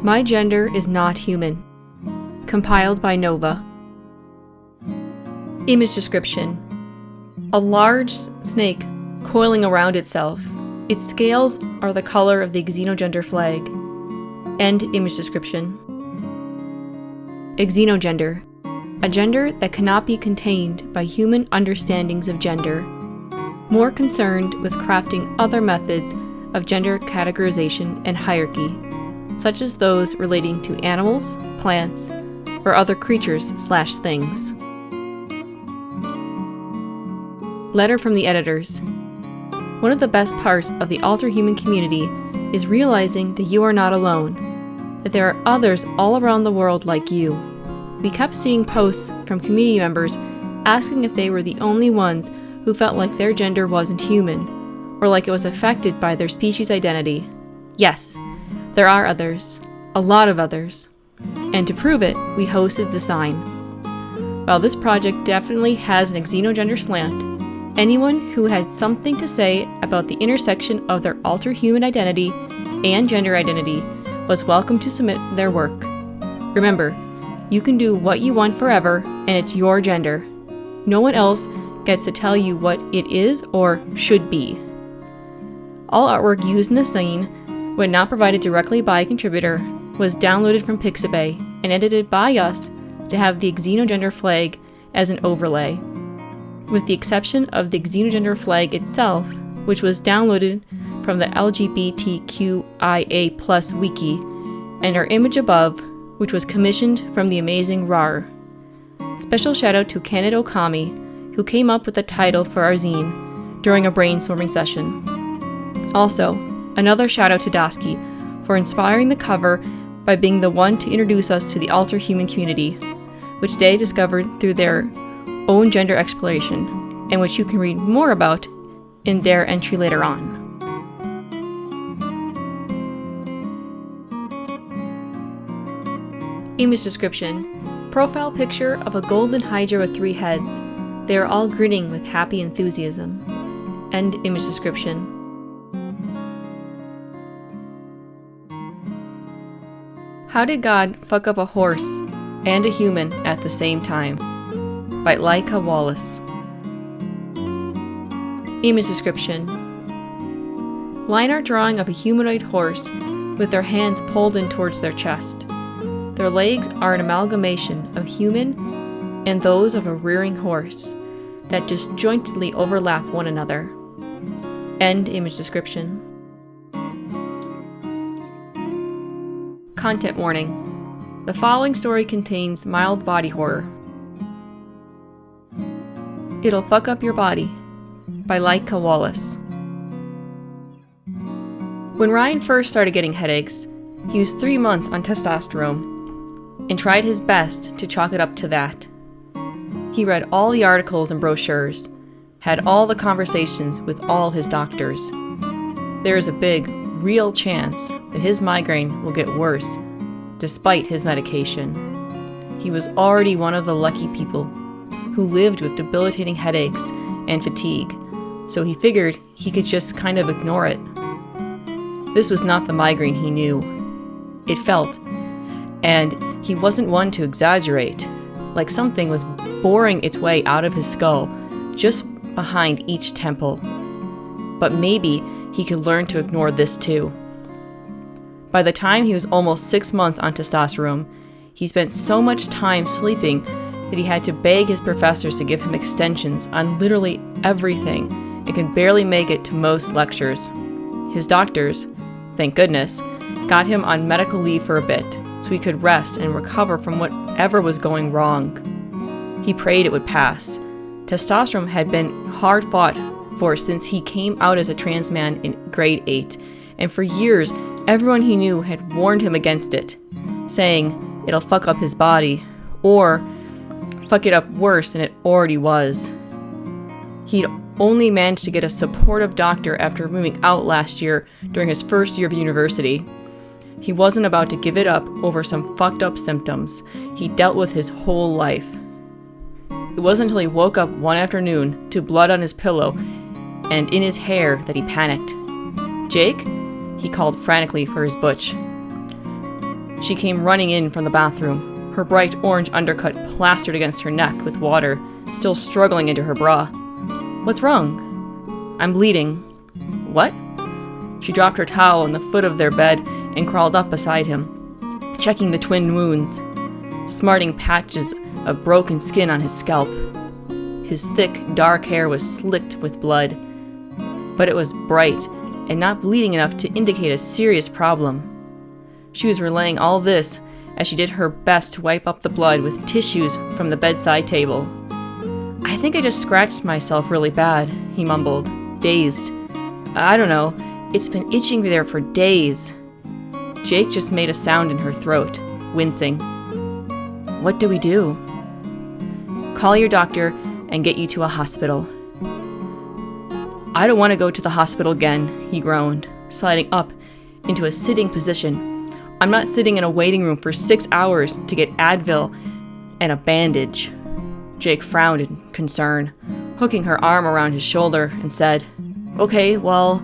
My gender is not human. Compiled by Nova. Image description. A large snake coiling around itself. Its scales are the color of the xenogender flag. End image description. Xenogender. A gender that cannot be contained by human understandings of gender. More concerned with crafting other methods of gender categorization and hierarchy, such as those relating to animals, plants, or other creatures/things. Letter from the editors. One of the best parts of the alterhuman community is realizing that you are not alone, that there are others all around the world like you. We kept seeing posts from community members asking if they were the only ones who felt like their gender wasn't human, or like it was affected by their species identity. Yes, there are others, a lot of others. And to prove it, we hosted the Zine. While this project definitely has an xenogender slant, anyone who had something to say about the intersection of their alterhuman identity and gender identity was welcome to submit their work. Remember, you can do what you want forever, and it's your gender. No one else gets to tell you what it is or should be. All artwork used in the Zine, when not provided directly by a contributor, was downloaded from Pixabay and edited by us to have the xenogender flag as an overlay, with the exception of the xenogender flag itself, which was downloaded from the LGBTQIA+ wiki, and our image above, which was commissioned from the amazing RAR. Special shout out to Kenneth Okami, who came up with the title for our zine during a brainstorming session. Also, another shout out to Dasky for inspiring the cover by being the one to introduce us to the alterhuman community, which they discovered through their own gender exploration, and which you can read more about in their entry later on. Image description. Profile picture of a golden hydra with 3 heads. They are all grinning with happy enthusiasm. End image description. How did God fuck up a horse and a human at the same time? By Laika Wallace. Image description. Line art drawing of a humanoid horse with their hands pulled in towards their chest. Their legs are an amalgamation of human and those of a rearing horse that disjointedly overlap one another. End image description. Content warning. The following story contains mild body horror. It'll Fuck Up Your Body by Laika Wallace. When Ryan first started getting headaches, he was 3 months on testosterone and tried his best to chalk it up to that. He read all the articles and brochures, had all the conversations with all his doctors. There is a big, real chance that his migraine will get worse despite his medication. He was already one of the lucky people who lived with debilitating headaches and fatigue, so he figured he could just kind of ignore it. This was not the migraine he knew. It felt, and he wasn't one to exaggerate, like something was boring its way out of his skull, just behind each temple. But maybe he could learn to ignore this too. By the time he was almost 6 months on testosterone, he spent so much time sleeping that he had to beg his professors to give him extensions on literally everything and could barely make it to most lectures. His doctors, thank goodness, got him on medical leave for a bit so he could rest and recover from whatever was going wrong. He prayed it would pass. Testosterone had been hard fought for since he came out as a trans man in grade 8, and for years everyone he knew had warned him against it, saying it'll fuck up his body, or fuck it up worse than it already was. He'd only managed to get a supportive doctor after moving out last year during his first year of university. He wasn't about to give it up over some fucked up symptoms he dealt with his whole life. It wasn't until he woke up one afternoon to blood on his pillow and in his hair that he panicked. "Jake?" he called frantically for his butch. She came running in from the bathroom, her bright orange undercut plastered against her neck with water, still struggling into her bra. "What's wrong?" "I'm bleeding." "What?" She dropped her towel on the foot of their bed and crawled up beside him, checking the twin wounds, smarting patches of broken skin on his scalp. His thick, dark hair was slicked with blood, but it was bright and not bleeding enough to indicate a serious problem. She was relaying all this as she did her best to wipe up the blood with tissues from the bedside table. "I think I just scratched myself really bad," he mumbled, dazed. "I don't know. It's been itching there for days." Jake just made a sound in her throat, wincing. "What do we do?" "Call your doctor and get you to a hospital." "I don't want to go to the hospital again," he groaned, sliding up into a sitting position. "I'm not sitting in a waiting room for 6 hours to get Advil and a bandage." Jake frowned in concern, hooking her arm around his shoulder, and said, "Okay, well,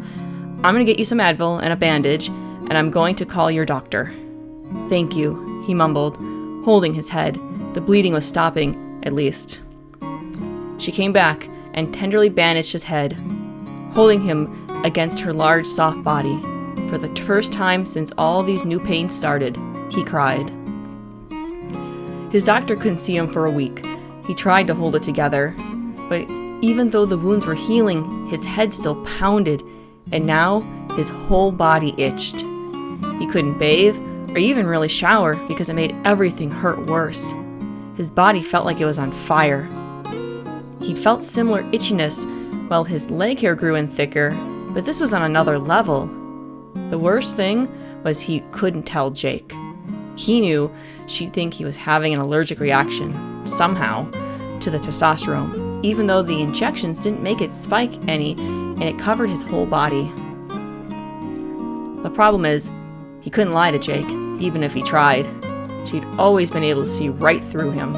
I'm going to get you some Advil and a bandage, and I'm going to call your doctor." "Thank you," he mumbled, holding his head. The bleeding was stopping, at least. She came back and tenderly bandaged his head, holding him against her large, soft body. For the first time since all these new pains started, he cried. His doctor couldn't see him for a week. He tried to hold it together, but even though the wounds were healing, his head still pounded, and now his whole body itched. He couldn't bathe or even really shower because it made everything hurt worse. His body felt like it was on fire. He'd felt similar itchiness while his leg hair grew in thicker, but this was on another level. The worst thing was he couldn't tell Jake. He knew she'd think he was having an allergic reaction, somehow, to the testosterone, even though the injections didn't make it spike any and it covered his whole body. The problem is, he couldn't lie to Jake, even if he tried. She'd always been able to see right through him.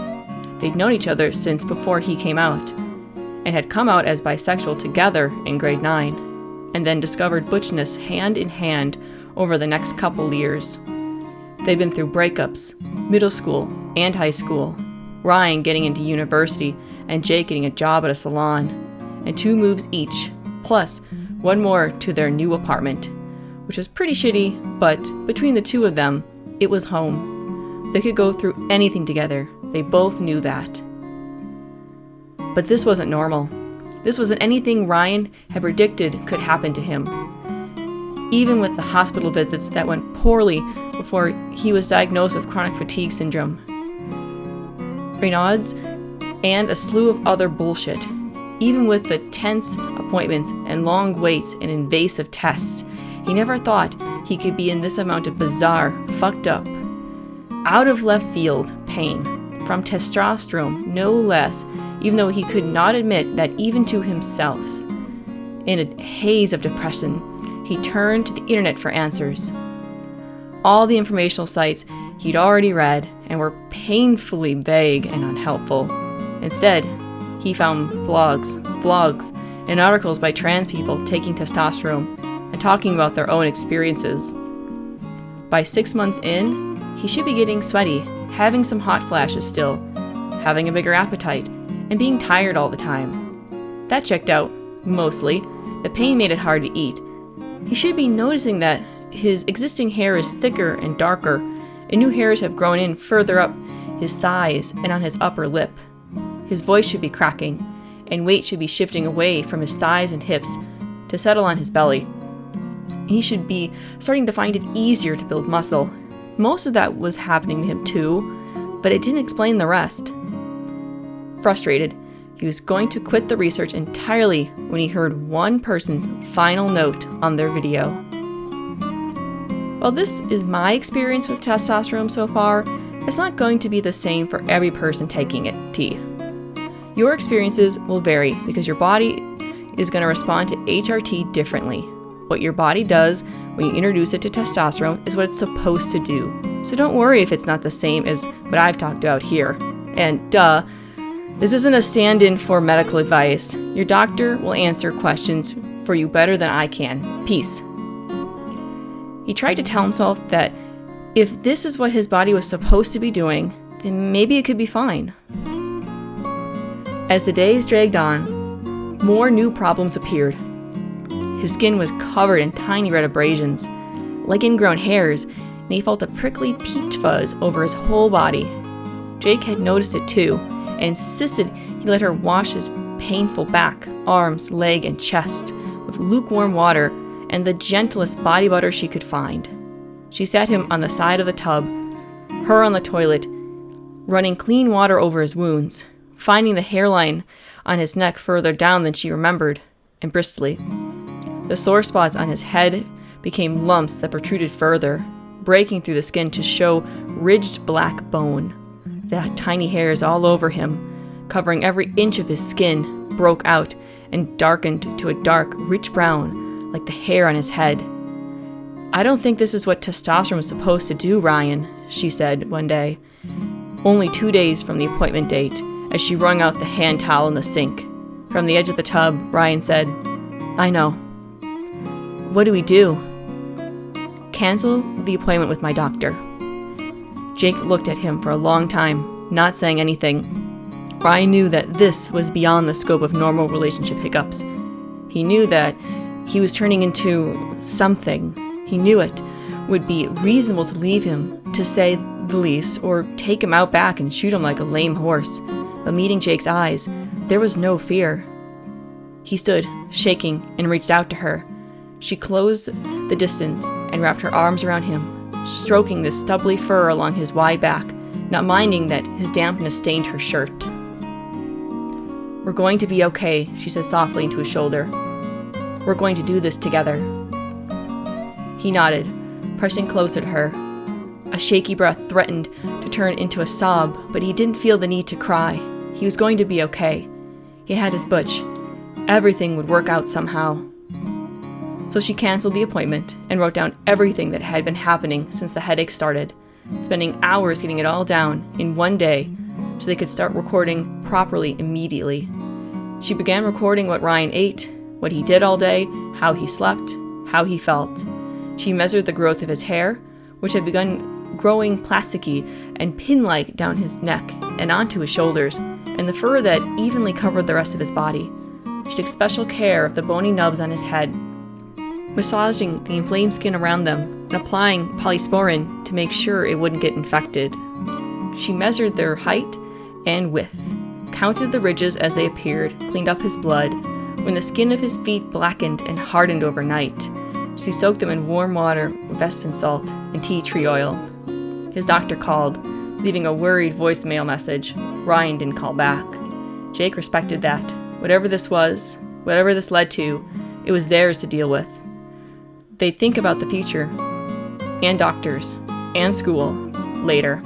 They'd known each other since before he came out, and had come out as bisexual together in grade 9, and then discovered butchness hand in hand over the next couple years. They'd been through breakups, middle school and high school, Ryan getting into university and Jake getting a job at a salon, and 2 moves each, plus 1 more to their new apartment, which was pretty shitty, but between the 2 of them, it was home. They could go through anything together. They both knew that. But this wasn't normal. This wasn't anything Ryan had predicted could happen to him. Even with the hospital visits that went poorly before he was diagnosed with chronic fatigue syndrome, Raynaud's, and a slew of other bullshit. Even with the tense appointments and long waits and invasive tests, he never thought he could be in this amount of bizarre, fucked up, out of left field pain from testosterone, no less, even though he could not admit that even to himself. In a haze of depression, he turned to the internet for answers. All the informational sites he'd already read and were painfully vague and unhelpful. Instead, he found vlogs, and articles by trans people taking testosterone and talking about their own experiences. By 6 months in, he should be getting sweaty, having some hot flashes still, having a bigger appetite, and being tired all the time. That checked out, mostly. The pain made it hard to eat. He should be noticing that his existing hair is thicker and darker, and new hairs have grown in further up his thighs and on his upper lip. His voice should be cracking, and weight should be shifting away from his thighs and hips to settle on his belly. He should be starting to find it easier to build muscle. Most of that was happening to him too, but it didn't explain the rest. Frustrated, he was going to quit the research entirely when he heard one person's final note on their video. While this is my experience with testosterone so far, it's not going to be the same for every person taking it, T. Your experiences will vary because your body is going to respond to HRT differently. What your body does when you introduce it to testosterone is what it's supposed to do. So don't worry if it's not the same as what I've talked about here. And duh, this isn't a stand-in for medical advice. Your doctor will answer questions for you better than I can. Peace. He tried to tell himself that If this is what his body was supposed to be doing, then maybe it could be fine. As the days dragged on, more new problems appeared. His skin was covered in tiny red abrasions, like ingrown hairs, and he felt a prickly peach fuzz over his whole body. Jake had noticed it too, and insisted he let her wash his painful back, arms, leg, and chest with lukewarm water and the gentlest body butter she could find. She sat him on the side of the tub, her on the toilet, running clean water over his wounds, finding the hairline on his neck further down than she remembered, and bristly. The sore spots on his head became lumps that protruded further, breaking through the skin to show ridged black bone. The tiny hairs all over him, covering every inch of his skin, broke out and darkened to a dark, rich brown, like the hair on his head. "I don't think this is what testosterone was supposed to do, Ryan," she said one day, only 2 days from the appointment date, as she wrung out the hand towel in the sink. From the edge of the tub, Ryan said, "I know." "What do we do?" "Cancel the appointment with my doctor." Jake looked at him for a long time, not saying anything. Ryan knew that this was beyond the scope of normal relationship hiccups. He knew that he was turning into something. He knew it would be reasonable to leave him, to say the least, or take him out back and shoot him like a lame horse. But meeting Jake's eyes, there was no fear. He stood, shaking, and reached out to her. She closed the distance and wrapped her arms around him, stroking the stubbly fur along his wide back, not minding that his dampness stained her shirt. "We're going to be okay," she said softly into his shoulder. "We're going to do this together." He nodded, pressing closer to her. A shaky breath threatened to turn into a sob, but he didn't feel the need to cry. He was going to be okay. He had his butch. Everything would work out somehow. So she canceled the appointment and wrote down everything that had been happening since the headache started, spending hours getting it all down in one day so they could start recording properly immediately. She began recording what Ryan ate, what he did all day, how he slept, how he felt. She measured the growth of his hair, which had begun growing plasticky and pin-like down his neck and onto his shoulders, and the fur that evenly covered the rest of his body. She took special care of the bony nubs on his head, massaging the inflamed skin around them and applying polysporin to make sure it wouldn't get infected. She measured their height and width, counted the ridges as they appeared, cleaned up his blood. When the skin of his feet blackened and hardened overnight, she soaked them in warm water with Vespin salt and tea tree oil. His doctor called, leaving a worried voicemail message. Ryan didn't call back. Jake respected that. Whatever this was, whatever this led to, it was theirs to deal with. They'd think about the future, and doctors, and school, later.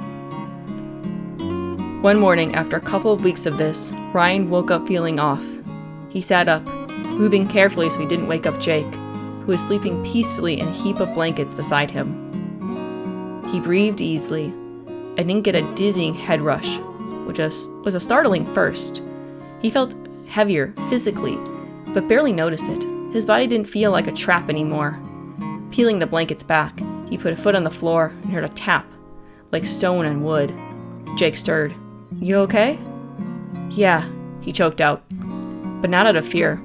One morning, after a couple of weeks of this, Ryan woke up feeling off. He sat up, moving carefully so he didn't wake up Jake, who was sleeping peacefully in a heap of blankets beside him. He breathed easily, and didn't get a dizzying head rush, which was a startling first. He felt heavier physically, but barely noticed it. His body didn't feel like a trap anymore. Peeling the blankets back, he put a foot on the floor and heard a tap, like stone on wood. Jake stirred. "You okay?" "Yeah," he choked out, but not out of fear.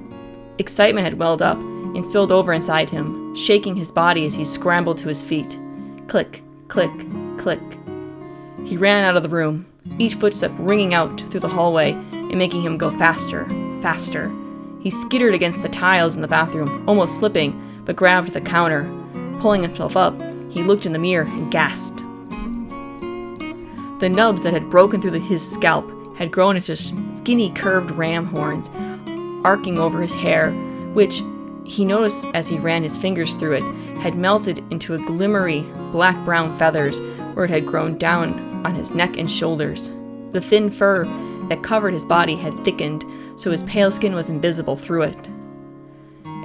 Excitement had welled up and spilled over inside him, shaking his body as he scrambled to his feet. Click, click, click. He ran out of the room, each footstep ringing out through the hallway and making him go faster, faster. He skittered against the tiles in the bathroom, almost slipping, but grabbed the counter. Pulling himself up, he looked in the mirror and gasped. The nubs that had broken through his scalp had grown into skinny curved ram horns, arcing over his hair, which, he noticed as he ran his fingers through it, had melted into a glimmery black-brown feathers where it had grown down on his neck and shoulders. The thin fur that covered his body had thickened so his pale skin was invisible through it.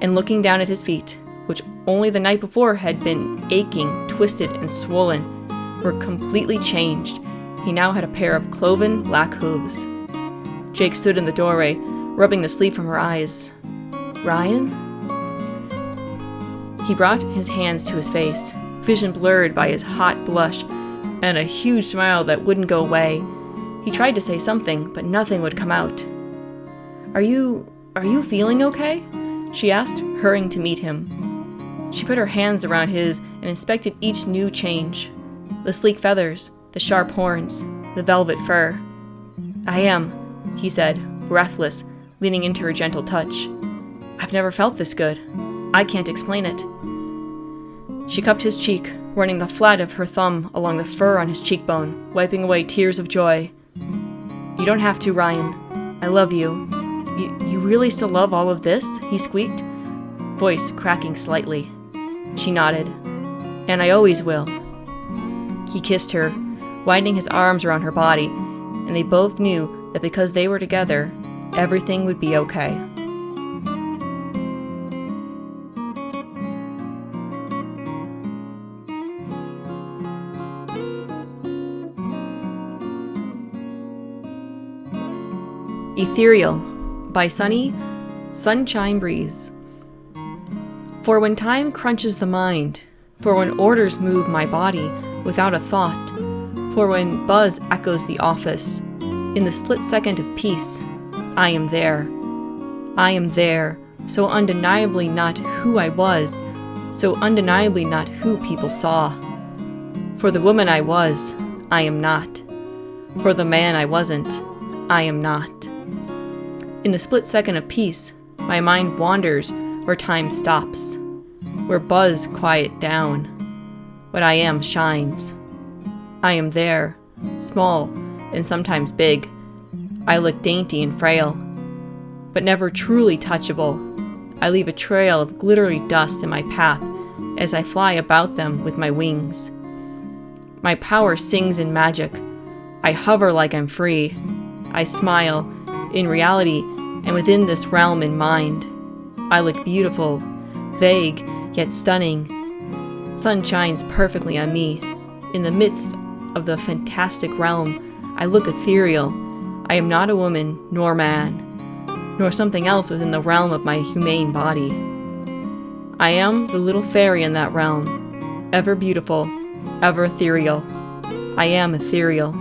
And looking down at his feet, which only the night before had been aching, twisted, and swollen, were completely changed. He now had a pair of cloven black hooves. Jake stood in the doorway, rubbing the sleep from her eyes. "Ryan?" He brought his hands to his face, vision blurred by his hot blush and a huge smile that wouldn't go away. He tried to say something, but nothing would come out. Are you feeling okay?" she asked, hurrying to meet him. She put her hands around his and inspected each new change. The sleek feathers, the sharp horns, the velvet fur. "I am," he said, breathless, leaning into her gentle touch. "I've never felt this good. I can't explain it." She cupped his cheek, running the flat of her thumb along the fur on his cheekbone, wiping away tears of joy. "You don't have to, Ryan. I love you. You really still love all of this?" he squeaked, voice cracking slightly. She nodded. "And I always will." He kissed her, winding his arms around her body, and they both knew that because they were together, everything would be okay. Ethereal by Sunshine Breeze. For when time crunches the mind, for when orders move my body without a thought, for when buzz echoes the office, in the split second of peace, I am there. I am there, so undeniably not who I was, so undeniably not who people saw. For the woman I was, I am not. For the man I wasn't, I am not. In the split second of peace, my mind wanders where time stops, where buzz quiet down. What I am shines. I am there, small and sometimes big. I look dainty and frail, but never truly touchable. I leave a trail of glittery dust in my path as I fly about them with my wings. My power sings in magic. I hover like I'm free. I smile, in reality, and within this realm in mind. I look beautiful, vague, yet stunning. Sun shines perfectly on me. In the midst of the fantastic realm, I look ethereal. I am not a woman, nor man, nor something else within the realm of my humane body. I am the little fairy in that realm, ever beautiful, ever ethereal. I am ethereal.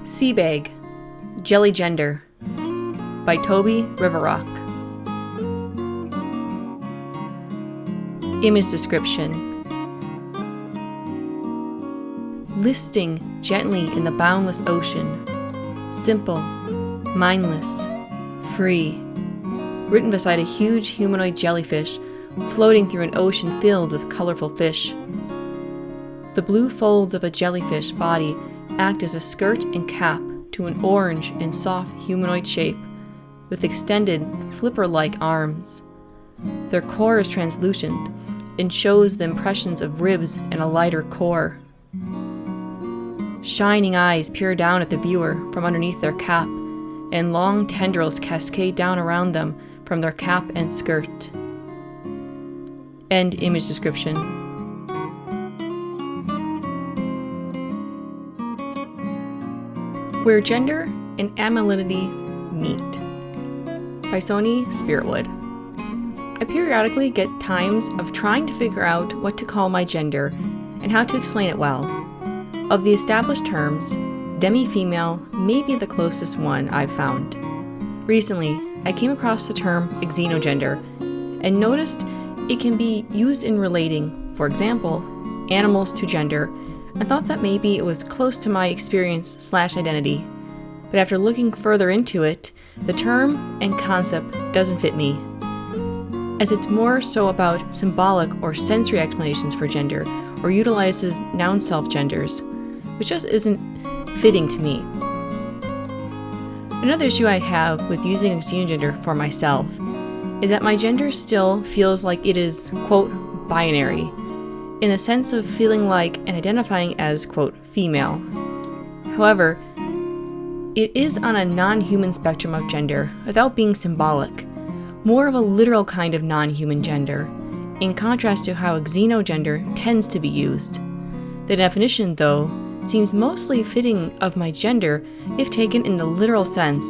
Seabag, Gender by Toby Riverrock. Image description. Listing gently in the boundless ocean, simple, mindless, free, written beside a huge humanoid jellyfish floating through an ocean filled with colorful fish. The blue folds of a jellyfish body act as a skirt and cap to an orange and soft humanoid shape with extended flipper-like arms. Their core is translucent and shows the impressions of ribs and a lighter core. Shining eyes peer down at the viewer from underneath their cap, and long tendrils cascade down around them from their cap and skirt. End image description. Where Gender and Animality Meet by Sony Spiritwood. I periodically get times of trying to figure out what to call my gender and how to explain it well. Of the established terms, demi-female may be the closest one I've found. Recently, I came across the term xenogender and noticed it can be used in relating, for example, animals to gender, and thought that maybe it was close to my experience/identity. But after looking further into it, the term and concept doesn't fit me, as it's more so about symbolic or sensory explanations for gender, or utilizes noun self-genders, which just isn't fitting to me. Another issue I have with using xenogender for myself is that my gender still feels like it is, quote, binary, in the sense of feeling like and identifying as, quote, female. However, it is on a non-human spectrum of gender without being symbolic, more of a literal kind of non-human gender, in contrast to how xenogender tends to be used. The definition, though, seems mostly fitting of my gender if taken in the literal sense,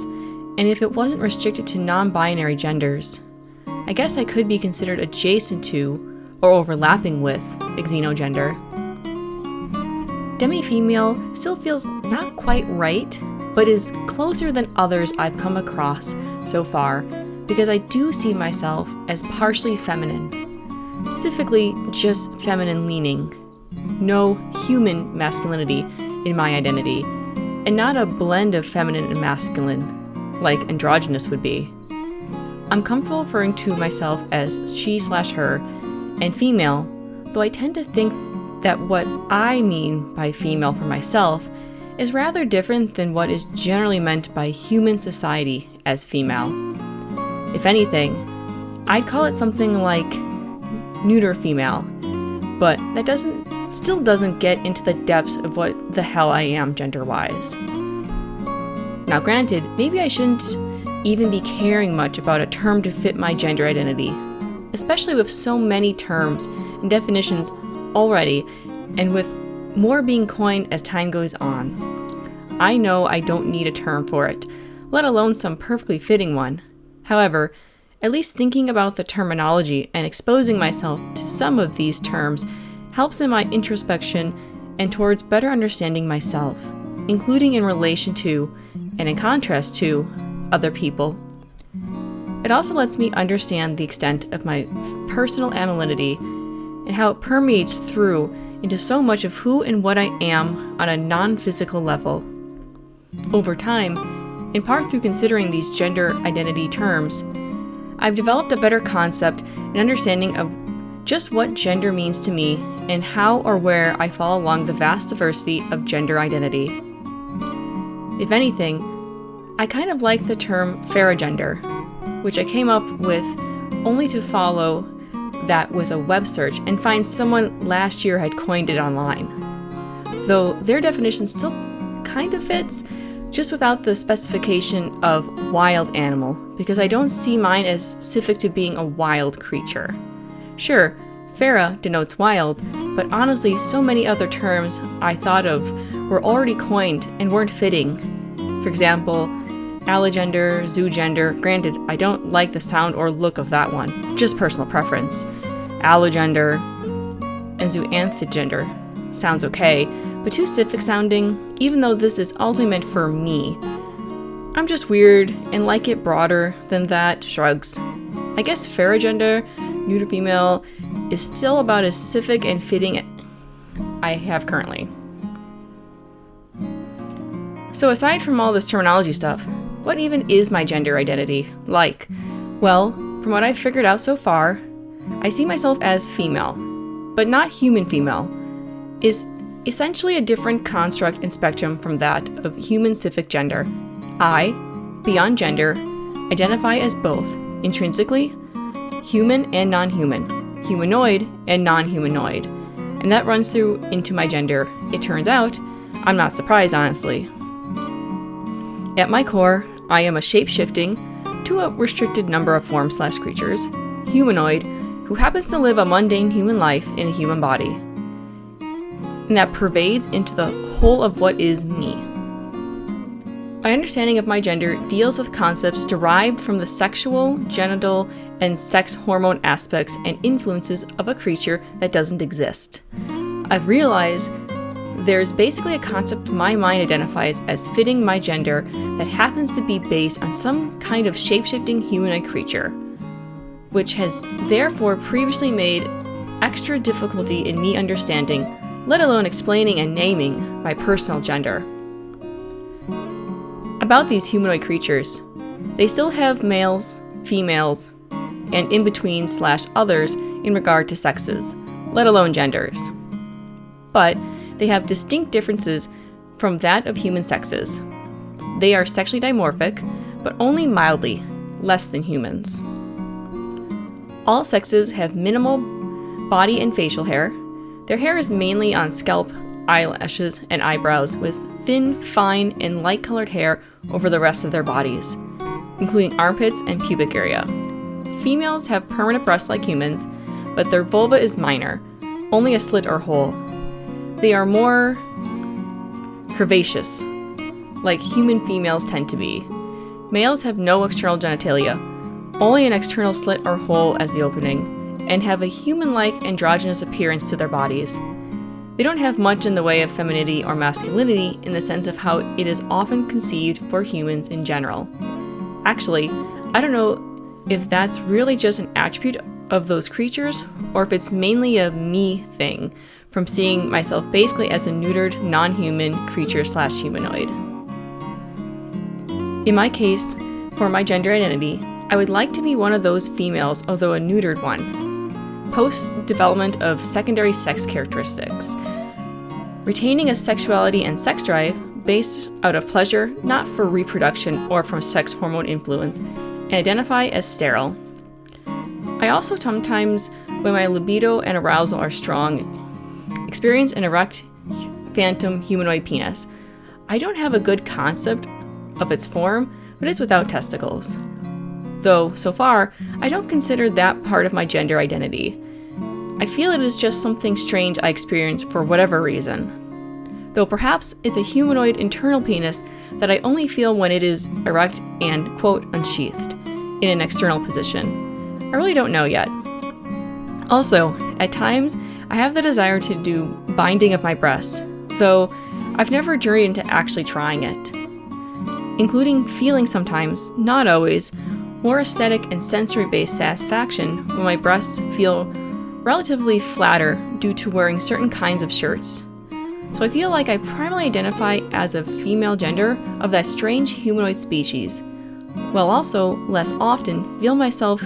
And if it wasn't restricted to non-binary genders, I guess I could be considered adjacent to or overlapping with xenogender. Demi-female still feels not quite right, but is closer than others I've come across so far because I do see myself as partially feminine. Specifically, just feminine leaning. No human masculinity in my identity, and not a blend of feminine and masculine, like androgynous would be. I'm comfortable referring to myself as she/her and female, though I tend to think that what I mean by female for myself is rather different than what is generally meant by human society as female. If anything, I'd call it something like neuter female, but that still doesn't get into the depths of what the hell I am gender-wise. Now granted, maybe I shouldn't even be caring much about a term to fit my gender identity, especially with so many terms and definitions already, and with more being coined as time goes on. I know I don't need a term for it, let alone some perfectly fitting one. However, at least thinking about the terminology and exposing myself to some of these terms helps in my introspection and towards better understanding myself, including in relation to, and in contrast to, other people. It also lets me understand the extent of my personal animality and how it permeates through into so much of who and what I am on a non-physical level. Over time, in part through considering these gender identity terms, I've developed a better concept and understanding of just what gender means to me and how or where I fall along the vast diversity of gender identity. If anything, I kind of like the term feragender, which I came up with only to follow that with a web search and find someone last year had coined it online. Though their definition still kind of fits, just without the specification of wild animal, because I don't see mine as specific to being a wild creature. Sure, fera denotes wild, but honestly so many other terms I thought of were already coined and weren't fitting. For example, allogender, zoogender. Granted, I don't like the sound or look of that one, just personal preference. Allogender and zoanthogender sounds okay, but too specific sounding, even though this is ultimately meant for me. I'm just weird and like it broader than that. Shrugs. I guess feragender, neuter female, is still about as specific and fitting I have currently. So aside from all this terminology stuff, what even is my gender identity like? Well, from what I've figured out so far, I see myself as female, but not human female, is essentially a different construct and spectrum from that of human-specific gender. I, beyond gender, identify as both, intrinsically, human and non-human, humanoid and non-humanoid, and that runs through into my gender. It turns out, I'm not surprised honestly. At my core, I am a shape-shifting, to a restricted number of forms/creatures, humanoid who happens to live a mundane human life in a human body, and that pervades into the whole of what is me. My understanding of my gender deals with concepts derived from the sexual, genital, and sex hormone aspects and influences of a creature that doesn't exist. I've realized there's basically a concept my mind identifies as fitting my gender that happens to be based on some kind of shape-shifting humanoid creature, which has therefore previously made extra difficulty in me understanding, let alone explaining and naming, my personal gender. About these humanoid creatures, they still have males, females, and in-between/others in regard to sexes, let alone genders. But they have distinct differences from that of human sexes. They are sexually dimorphic, but only mildly, less than humans. All sexes have minimal body and facial hair. Their hair is mainly on scalp, eyelashes, and eyebrows, with thin, fine, and light-colored hair over the rest of their bodies, including armpits and pubic area. Females have permanent breasts like humans, but their vulva is minor, only a slit or hole. They are more curvaceous, like human females tend to be, Males have no external genitalia, only an external slit or hole as the opening, and have a human-like androgynous appearance to their bodies. They don't have much in the way of femininity or masculinity in the sense of how it is often conceived for humans in general. Actually, I don't know if that's really just an attribute of those creatures, or if it's mainly a me thing, from seeing myself basically as a neutered, non-human creature/humanoid. In my case, for my gender identity, I would like to be one of those females, although a neutered one, post-development of secondary sex characteristics, retaining a sexuality and sex drive based out of pleasure, not for reproduction or from sex hormone influence, and identify as sterile. I also sometimes, when my libido and arousal are strong, experience an erect phantom humanoid penis. I don't have a good concept of its form, but it's without testicles. Though, so far, I don't consider that part of my gender identity. I feel it is just something strange I experience for whatever reason. Though perhaps it's a humanoid internal penis that I only feel when it is erect and, quote, unsheathed, in an external position. I really don't know yet. Also, at times, I have the desire to do binding of my breasts, though I've never journeyed into actually trying it. Including feeling sometimes, not always, more aesthetic and sensory-based satisfaction when my breasts feel relatively flatter due to wearing certain kinds of shirts. So I feel like I primarily identify as a female gender of that strange humanoid species, while also, less often, feel myself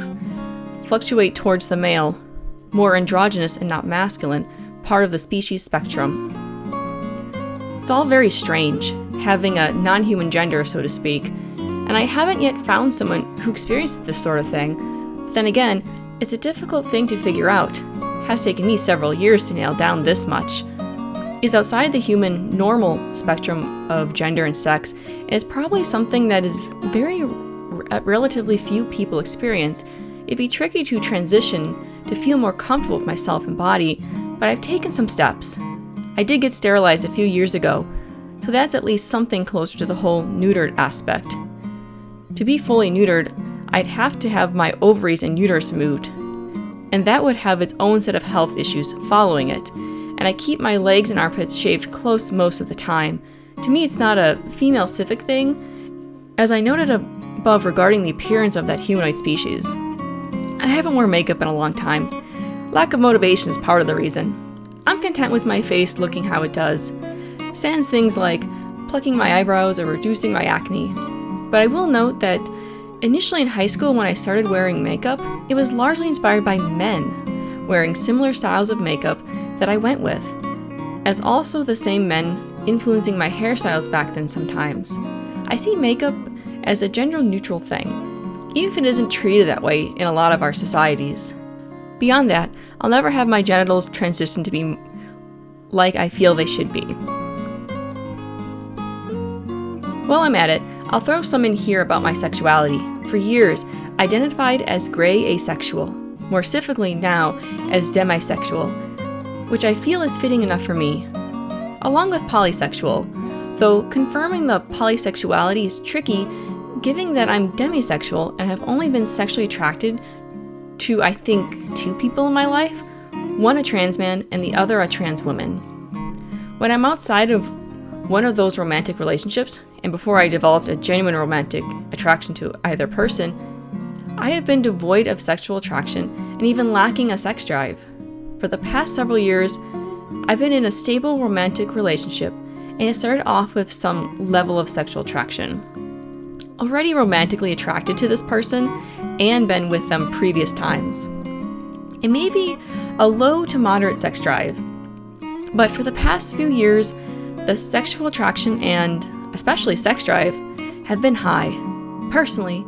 fluctuate towards the male, more androgynous and not masculine, part of the species spectrum. It's all very strange, having a non-human gender, so to speak, and I haven't yet found someone who experienced this sort of thing. But then again, it's a difficult thing to figure out. It has taken me several years to nail down this much. It's outside the human normal spectrum of gender and sex, and it's probably something that is very relatively few people experience. It'd be tricky to transition to feel more comfortable with myself and body, but I've taken some steps. I did get sterilized a few years ago, so that's at least something closer to the whole neutered aspect. To be fully neutered, I'd have to have my ovaries and uterus removed, and that would have its own set of health issues following it, and I keep my legs and armpits shaved close most of the time. To me, it's not a female-specific thing, as I noted above regarding the appearance of that humanoid species. I haven't worn makeup in a long time. Lack of motivation is part of the reason. I'm content with my face looking how it does, sans things like plucking my eyebrows or reducing my acne. But I will note that initially in high school when I started wearing makeup, it was largely inspired by men wearing similar styles of makeup that I went with, as also the same men influencing my hairstyles back then sometimes. I see makeup as a gender-neutral thing, even if it isn't treated that way in a lot of our societies. Beyond that, I'll never have my genitals transition to be like I feel they should be. While I'm at it, I'll throw some in here about my sexuality. For years, I identified as gray asexual, more specifically now as demisexual, which I feel is fitting enough for me, along with polysexual, though confirming the polysexuality is tricky given that I'm demisexual and have only been sexually attracted to, I think, 2 people in my life, one a trans man and the other a trans woman. When I'm outside of one of those romantic relationships, and before I developed a genuine romantic attraction to either person, I have been devoid of sexual attraction and even lacking a sex drive. For the past several years, I've been in a stable romantic relationship, and it started off with some level of sexual attraction. Already romantically attracted to this person, and been with them previous times. It may be a low to moderate sex drive, but for the past few years, the sexual attraction and especially sex drive have been high. Personally,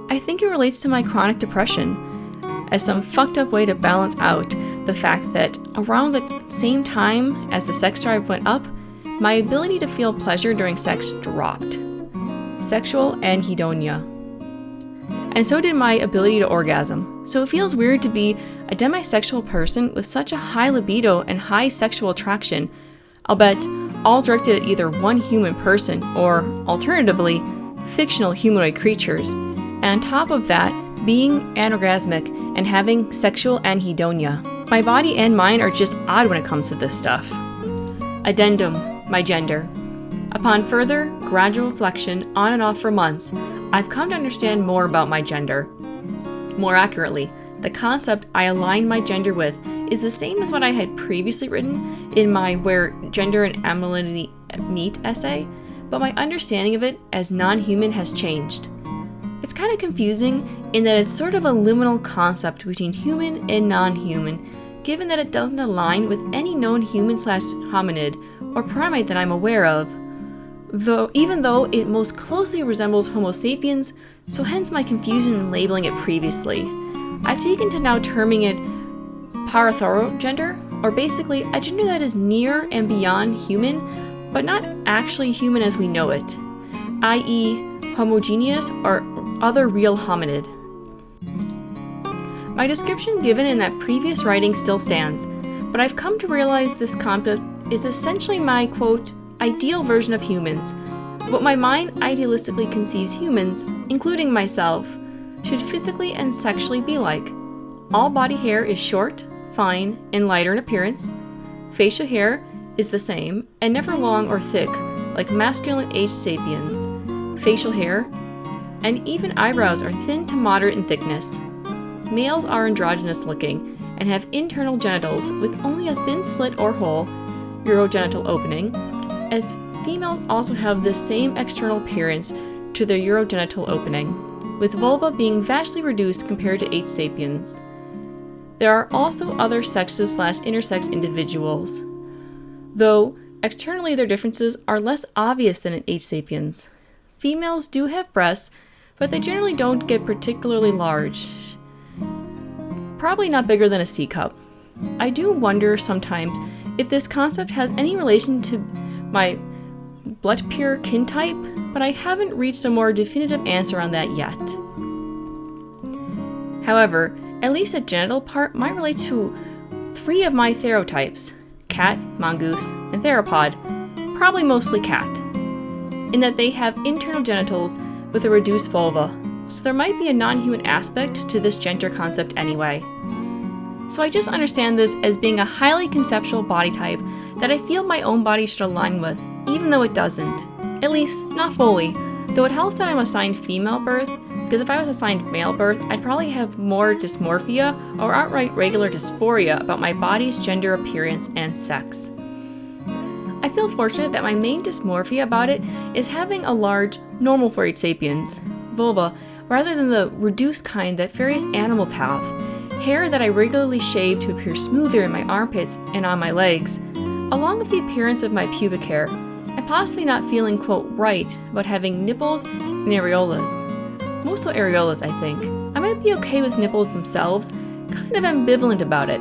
I think it relates to my chronic depression as some fucked up way to balance out the fact that around the same time as the sex drive went up, my ability to feel pleasure during sex dropped. Sexual anhedonia. And so did my ability to orgasm. So it feels weird to be a demisexual person with such a high libido and high sexual attraction, I'll bet all directed at either one human person or, alternatively, fictional humanoid creatures, and on top of that, being anorgasmic and having sexual anhedonia. My body and mind are just odd when it comes to this stuff. Addendum, my gender. Upon further, gradual reflection on and off for months, I've come to understand more about my gender. More accurately, the concept I align my gender with is the same as what I had previously written in my Where Gender and Animality Meet essay, but my understanding of it as non-human has changed. It's kind of confusing in that it's sort of a liminal concept between human and non-human, given that it doesn't align with any known human/hominid or primate that I'm aware of, even though it most closely resembles Homo sapiens, so hence my confusion in labeling it previously. I've taken to now terming it parathorogender, or basically a gender that is near and beyond human, but not actually human as we know it, i.e. homogeneous or other real hominid. My description given in that previous writing still stands, but I've come to realize this concept is essentially my, quote, ideal version of humans, what my mind idealistically conceives humans, including myself, should physically and sexually be like. All body hair is short, fine, and lighter in appearance. Facial hair is the same, and never long or thick, like masculine aged sapiens. Facial hair and even eyebrows are thin to moderate in thickness. Males are androgynous looking and have internal genitals with only a thin slit or hole, urogenital opening, as females also have the same external appearance to their urogenital opening, with vulva being vastly reduced compared to aged sapiens. There are also other sexes/intersex individuals, though externally their differences are less obvious than in aged sapiens. Females do have breasts, but they generally don't get particularly large. Probably not bigger than a C cup. I do wonder sometimes if this concept has any relation to my blood pure kin type, but I haven't reached a more definitive answer on that yet. However, at least the genital part might relate to 3 of my therotypes: cat, mongoose, and theropod, probably mostly cat, in that they have internal genitals with a reduced vulva, so there might be a non-human aspect to this gender concept anyway. So I just understand this as being a highly conceptual body type that I feel my own body should align with, even though it doesn't. At least, not fully, though it helps that I'm assigned female birth, because if I was assigned male birth, I'd probably have more dysmorphia or outright regular dysphoria about my body's gender appearance and sex. I feel fortunate that my main dysmorphia about it is having a large, normal for aged sapiens, vulva, rather than the reduced kind that various animals have, hair that I regularly shave to appear smoother in my armpits and on my legs, along with the appearance of my pubic hair, and possibly not feeling, quote, right about having nipples and areolas. Mostly areolas, I think. I might be okay with nipples themselves, kind of ambivalent about it.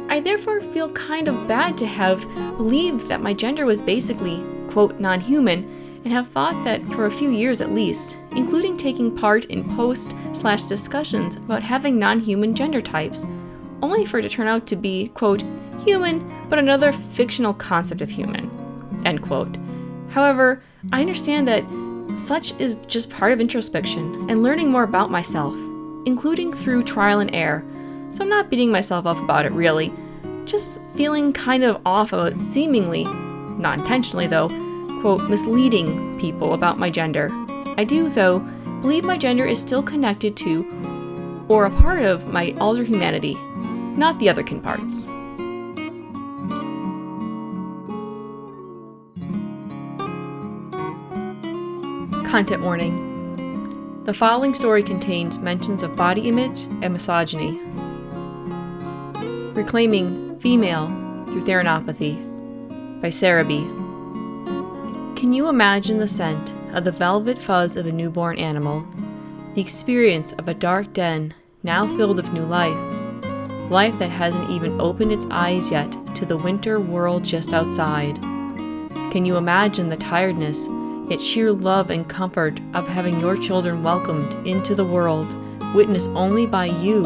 I therefore feel kind of bad to have believed that my gender was basically, quote, non-human, and have thought that for a few years at least, including taking part in post/discussions about having non-human gender types, only for it to turn out to be, quote, human, but another fictional concept of human, end quote. However, I understand that such is just part of introspection and learning more about myself, including through trial and error, so I'm not beating myself up about it really, just feeling kind of off about seemingly, not intentionally though, quote, misleading people about my gender. I do, though, believe my gender is still connected to, or a part of, my alterhumanity, not the other kin parts. Content warning. The following story contains mentions of body image and misogyny. Reclaiming Female Through Therianthrophy by Sarah B. Can you imagine the scent of the velvet fuzz of a newborn animal, the experience of a dark den now filled with new life, life that hasn't even opened its eyes yet to the winter world just outside? Can you imagine the tiredness, yet sheer love and comfort of having your children welcomed into the world, witnessed only by you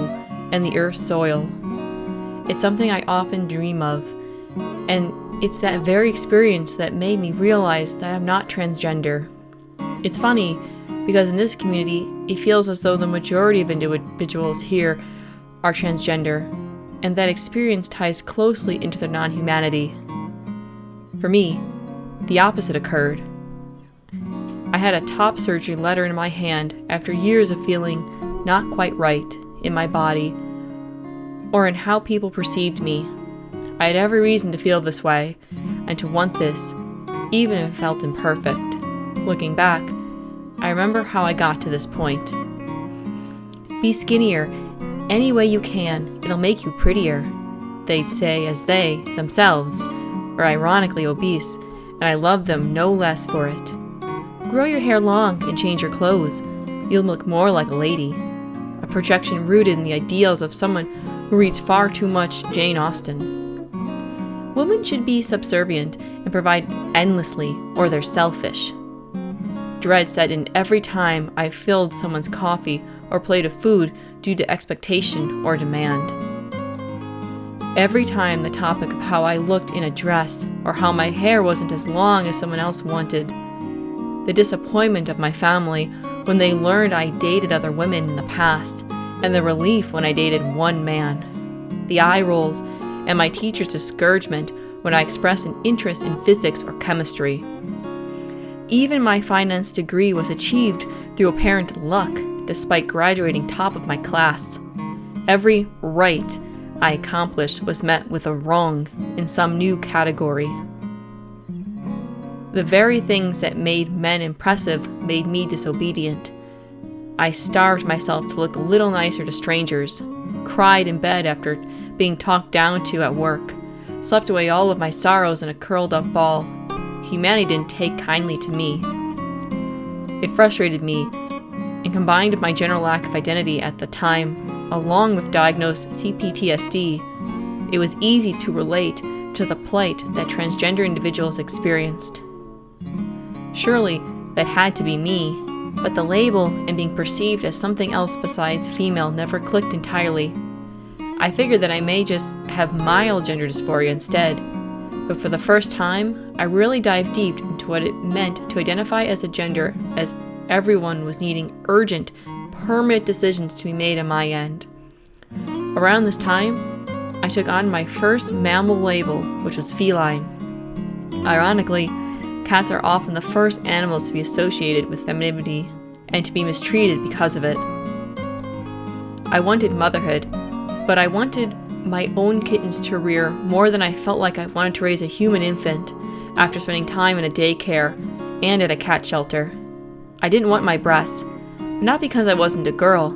and the earth's soil? It's something I often dream of, and it's that very experience that made me realize that I'm not transgender. It's funny, because in this community, it feels as though the majority of individuals here are transgender, and that experience ties closely into their non-humanity. For me, the opposite occurred. I had a top surgery letter in my hand after years of feeling not quite right in my body or in how people perceived me. I had every reason to feel this way and to want this, even if it felt imperfect. Looking back, I remember how I got to this point. Be skinnier any way you can, it'll make you prettier, they'd say as they, themselves, are ironically obese, and I loved them no less for it. Grow your hair long and change your clothes. You'll look more like a lady. A projection rooted in the ideals of someone who reads far too much Jane Austen. Women should be subservient and provide endlessly, or they're selfish. Dread set in every time I filled someone's coffee or plate of food due to expectation or demand. Every time the topic of how I looked in a dress or how my hair wasn't as long as someone else wanted. The disappointment of my family when they learned I dated other women in the past, and the relief when I dated one man. The eye rolls and my teacher's discouragement when I expressed an interest in physics or chemistry. Even my finance degree was achieved through apparent luck, despite graduating top of my class. Every right I accomplished was met with a wrong in some new category. The very things that made men impressive made me disobedient. I starved myself to look a little nicer to strangers, cried in bed after being talked down to at work, slept away all of my sorrows in a curled up ball. Humanity didn't take kindly to me. It frustrated me, and combined with my general lack of identity at the time, along with diagnosed CPTSD, it was easy to relate to the plight that transgender individuals experienced. Surely, that had to be me, but the label and being perceived as something else besides female never clicked entirely. I figured that I may just have mild gender dysphoria instead, but for the first time, I really dived deep into what it meant to identify as a gender, as everyone was needing urgent, permanent decisions to be made on my end. Around this time, I took on my first mammal label, which was feline. Ironically, cats are often the first animals to be associated with femininity and to be mistreated because of it. I wanted motherhood, but I wanted my own kittens to rear more than I felt like I wanted to raise a human infant after spending time in a daycare and at a cat shelter. I didn't want my breasts, but not because I wasn't a girl.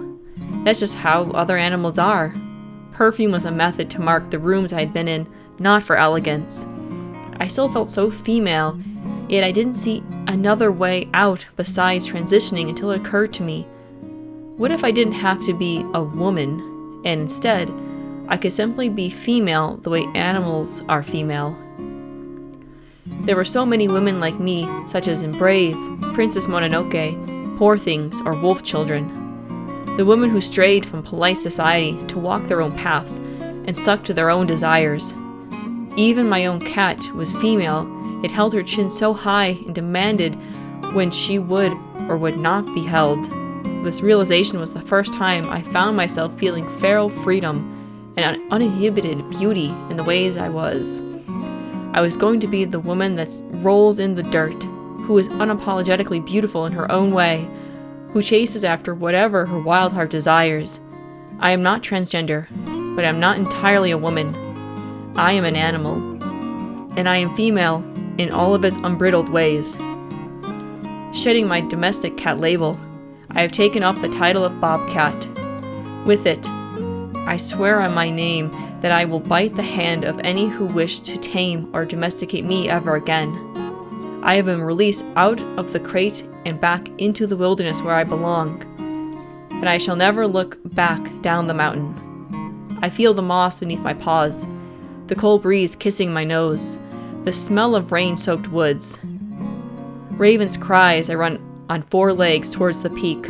That's just how other animals are. Perfume was a method to mark the rooms I had been in, not for elegance. I still felt so female, yet I didn't see another way out besides transitioning until it occurred to me. What if I didn't have to be a woman, and instead, I could simply be female the way animals are female? There were so many women like me, such as in Brave, Princess Mononoke, Poor Things, or Wolf Children. The women who strayed from polite society to walk their own paths and stuck to their own desires. Even my own cat was female. It held her chin so high and demanded when she would or would not be held. This realization was the first time I found myself feeling feral freedom and uninhibited beauty in the ways I was. I was going to be the woman that rolls in the dirt, who is unapologetically beautiful in her own way, who chases after whatever her wild heart desires. I am not transgender, but I'm not entirely a woman. I am an animal, and I am female in all of its unbridled ways. Shedding my domestic cat label, I have taken up the title of Bobcat. With it, I swear on my name that I will bite the hand of any who wish to tame or domesticate me ever again. I have been released out of the crate and back into the wilderness where I belong, and I shall never look back down the mountain. I feel the moss beneath my paws, the cold breeze kissing my nose, the smell of rain-soaked woods. Ravens cry as I run on 4 legs towards the peak,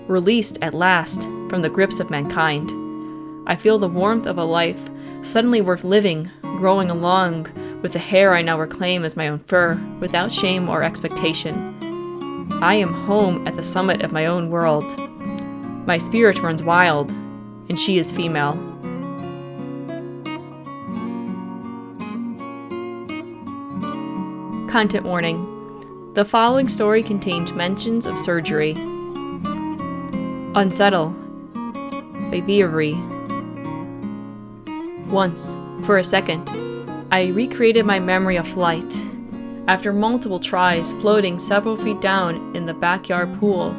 released at last from the grips of mankind. I feel the warmth of a life suddenly worth living, growing along with the hair I now reclaim as my own fur, without shame or expectation. I am home at the summit of my own world. My spirit runs wild, and she is female. Content warning. The following story contains mentions of surgery. Unsettle by Vievery. Once, for a second, I recreated my memory of flight. After multiple tries, floating several feet down in the backyard pool,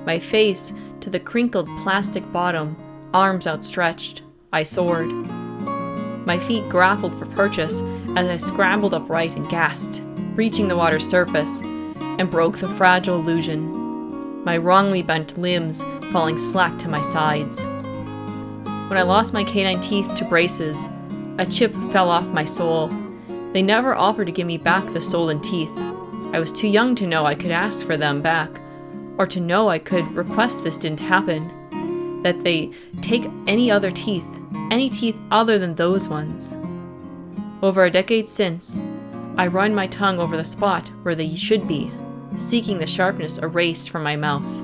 my face to the crinkled plastic bottom, arms outstretched, I soared. My feet grappled for purchase as I scrambled upright and gasped, reaching the water's surface, and broke the fragile illusion, my wrongly bent limbs falling slack to my sides. When I lost my canine teeth to braces, a chip fell off my sole. They never offered to give me back the stolen teeth. I was too young to know I could ask for them back, or to know I could request this didn't happen, that they take any teeth other than those ones. Over a decade since, I run my tongue over the spot where they should be, seeking the sharpness erased from my mouth.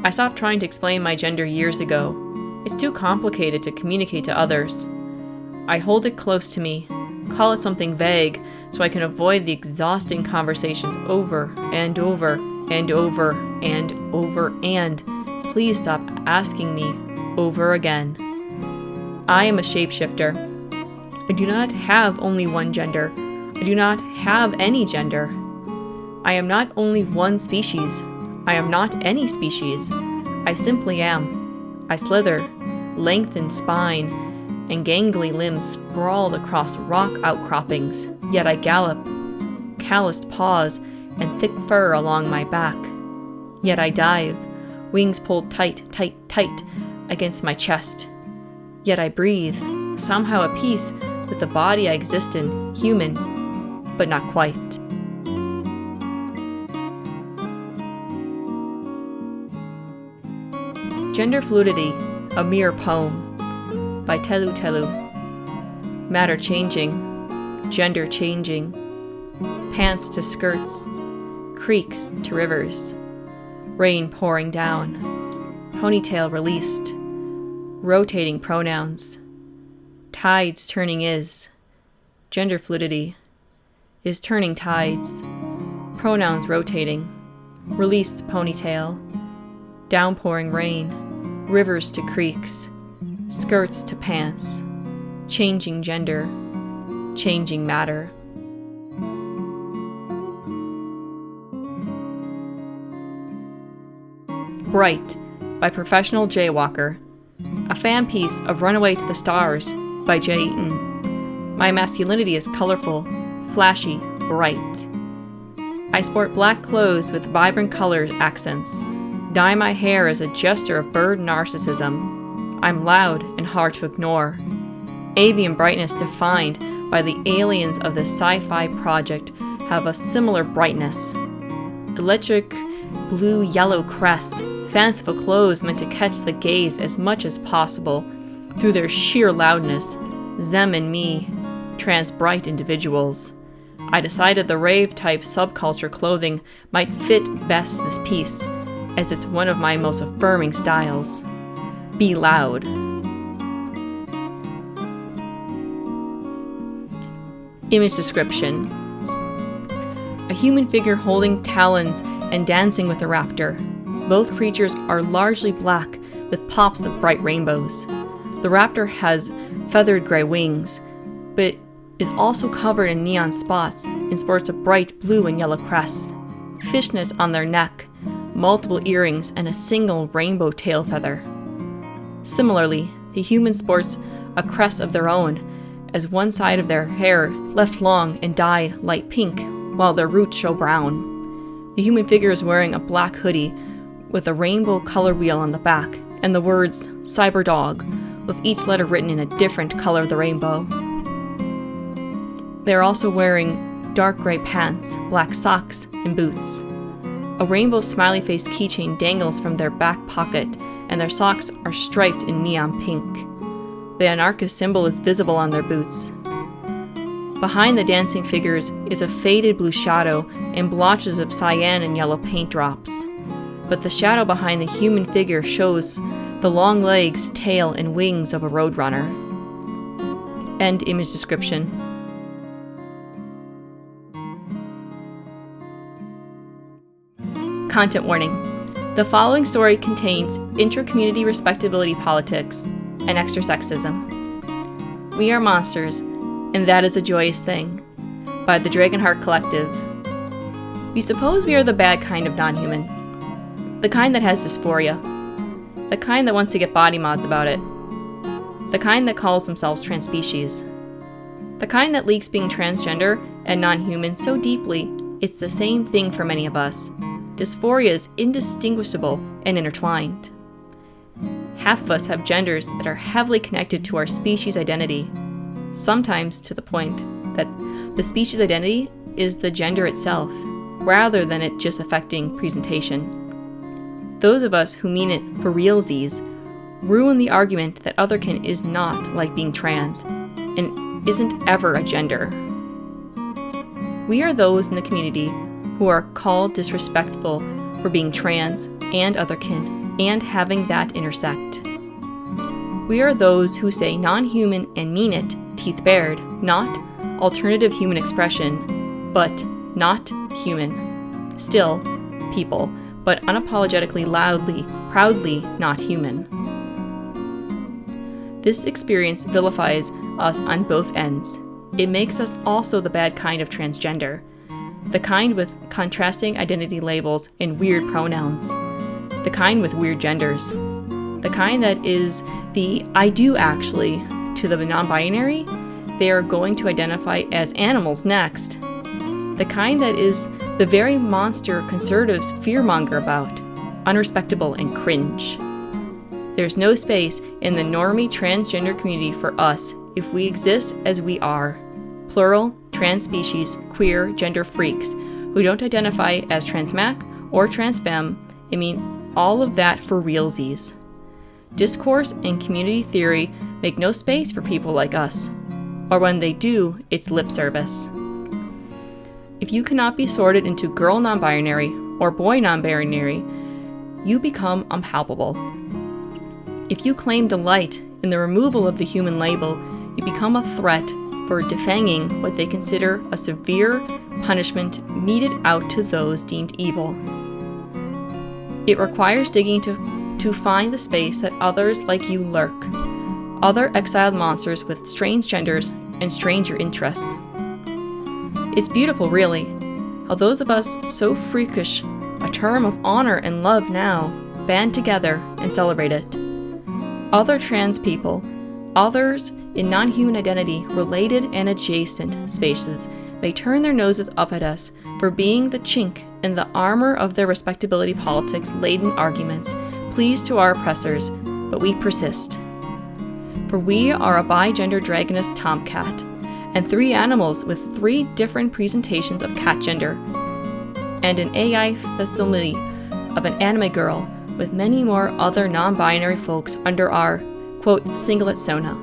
I stopped trying to explain my gender years ago. It's too complicated to communicate to others. I hold it close to me, call it something vague, so I can avoid the exhausting conversations over and over and over and over and please stop asking me over again. I am a shapeshifter. I do not have only one gender. I do not have any gender. I am not only one species. I am not any species. I simply am. I slither, lengthened spine, and gangly limbs sprawled across rock outcroppings, yet I gallop, calloused paws and thick fur along my back. Yet I dive, wings pulled tight, tight, tight against my chest. Yet I breathe, somehow at peace with the body I exist in, human, but not quite. Genderfluidity, a mere poem, by Telu Telu. Matter changing, gender changing, pants to skirts, creeks to rivers, rain pouring down, ponytail released, rotating pronouns, tides turning is, genderfluidity, is turning tides, pronouns rotating, released ponytail, downpouring rain, rivers to creeks, skirts to pants, changing gender, changing matter. Bright by Professional Jaywalker, a fan piece of Runaway to the Stars by Jay Eaton. My masculinity is colorful, flashy, bright. I sport black clothes with vibrant color accents, dye my hair as a gesture of bird narcissism. I'm loud and hard to ignore. Avian brightness defined by the aliens of the sci-fi project have a similar brightness. Electric blue-yellow crests, fanciful clothes meant to catch the gaze as much as possible through their sheer loudness. Them and me, trans-bright individuals. I decided the rave-type subculture clothing might fit best this piece, as it's one of my most affirming styles. Be loud. Image description. A human figure holding talons and dancing with a raptor. Both creatures are largely black with pops of bright rainbows. The raptor has feathered gray wings, but is also covered in neon spots and sports a bright blue and yellow crest, fishnets on their neck, multiple earrings, and a single rainbow tail feather. Similarly, the human sports a crest of their own, as one side of their hair left long and dyed light pink, while their roots show brown. The human figure is wearing a black hoodie with a rainbow color wheel on the back, and the words Cyberdog, with each letter written in a different color of the rainbow. They are also wearing dark gray pants, black socks, and boots. A rainbow smiley face keychain dangles from their back pocket, and their socks are striped in neon pink. The anarchist symbol is visible on their boots. Behind the dancing figures is a faded blue shadow and blotches of cyan and yellow paint drops. But the shadow behind the human figure shows the long legs, tail, and wings of a roadrunner. End image description. Content warning. The following story contains intra-community respectability politics and extra sexism. We Are Monsters, and That Is a Joyous Thing, by the Dragonheart Collective. We suppose we are the bad kind of non-human. The kind that has dysphoria. The kind that wants to get body mods about it. The kind that calls themselves transspecies. The kind that leaks being transgender and non-human so deeply it's the same thing for many of us. Dysphoria is indistinguishable and intertwined. Half of us have genders that are heavily connected to our species identity, sometimes to the point that the species identity is the gender itself, rather than it just affecting presentation. Those of us who mean it for realsies ruin the argument that otherkin is not like being trans, and isn't ever a gender. We are those in the community who are called disrespectful for being trans and otherkin and having that intersect. We are those who say non-human and mean it, teeth bared, not alternative human expression, but not human. Still, people, but unapologetically loudly, proudly not human. This experience vilifies us on both ends. It makes us also the bad kind of transgender, the kind with contrasting identity labels and weird pronouns, the kind with weird genders, the kind that is the I do actually to the non-binary. They are going to identify as animals next, the kind that is the very monster conservatives fearmonger about, unrespectable and cringe. There's no space in the normie transgender community for us if we exist as we are, plural, trans species, queer, gender freaks, who don't identify as transmac or transfemme, and mean all of that for realsies. Discourse and community theory make no space for people like us, or when they do, it's lip service. If you cannot be sorted into girl non-binary or boy non-binary, you become unpalpable. If you claim delight in the removal of the human label, you become a threat for defanging what they consider a severe punishment meted out to those deemed evil. It requires digging to find the space that others like you lurk, other exiled monsters with strange genders and stranger interests. It's beautiful, really, how those of us so freakish, a term of honor and love now, band together and celebrate it. Other trans people, others in non-human identity, related and adjacent spaces, may turn their noses up at us for being the chink in the armor of their respectability politics-laden arguments, pleased to our oppressors, but we persist. For we are a bi-gender dragoness tomcat, and 3 animals with 3 different presentations of cat gender, and an AI facsimile of an anime girl, with many more other non-binary folks under our, quote, singlet sona,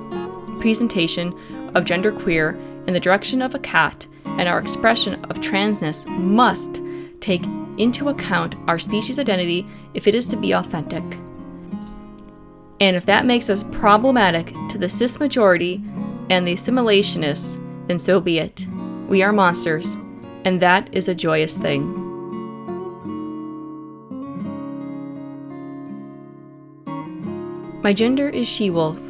presentation of genderqueer in the direction of a cat, and our expression of transness must take into account our species identity if it is to be authentic. And if that makes us problematic to the cis majority and the assimilationists, then so be it. We are monsters, and that is a joyous thing. My Gender is She-Wolf,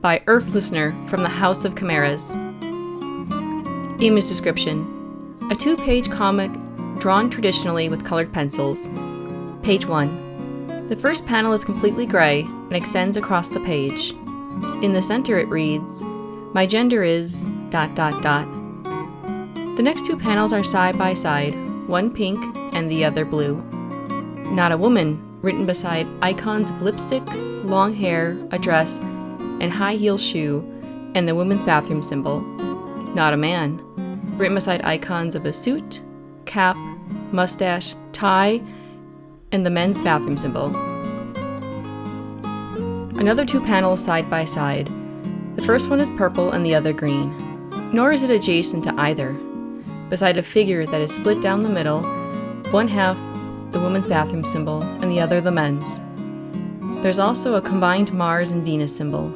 by Earth Listener from the House of Chimeras. Image description: a 2-page comic drawn traditionally with colored pencils. Page 1. The first panel is completely gray and extends across the page. In the center it reads, "My gender is... ... The next 2 panels are side by side, one pink and the other blue. Not a woman, written beside icons of lipstick, long hair, a dress, and high-heel shoe, and the women's bathroom symbol. Not a man, written beside icons of a suit, cap, mustache, tie, and the men's bathroom symbol. Another 2 panels side by side. The first one is purple and the other green. nor is it adjacent to either. Beside a figure that is split down the middle, one half the woman's bathroom symbol and the other the men's. There's also a combined Mars and Venus symbol,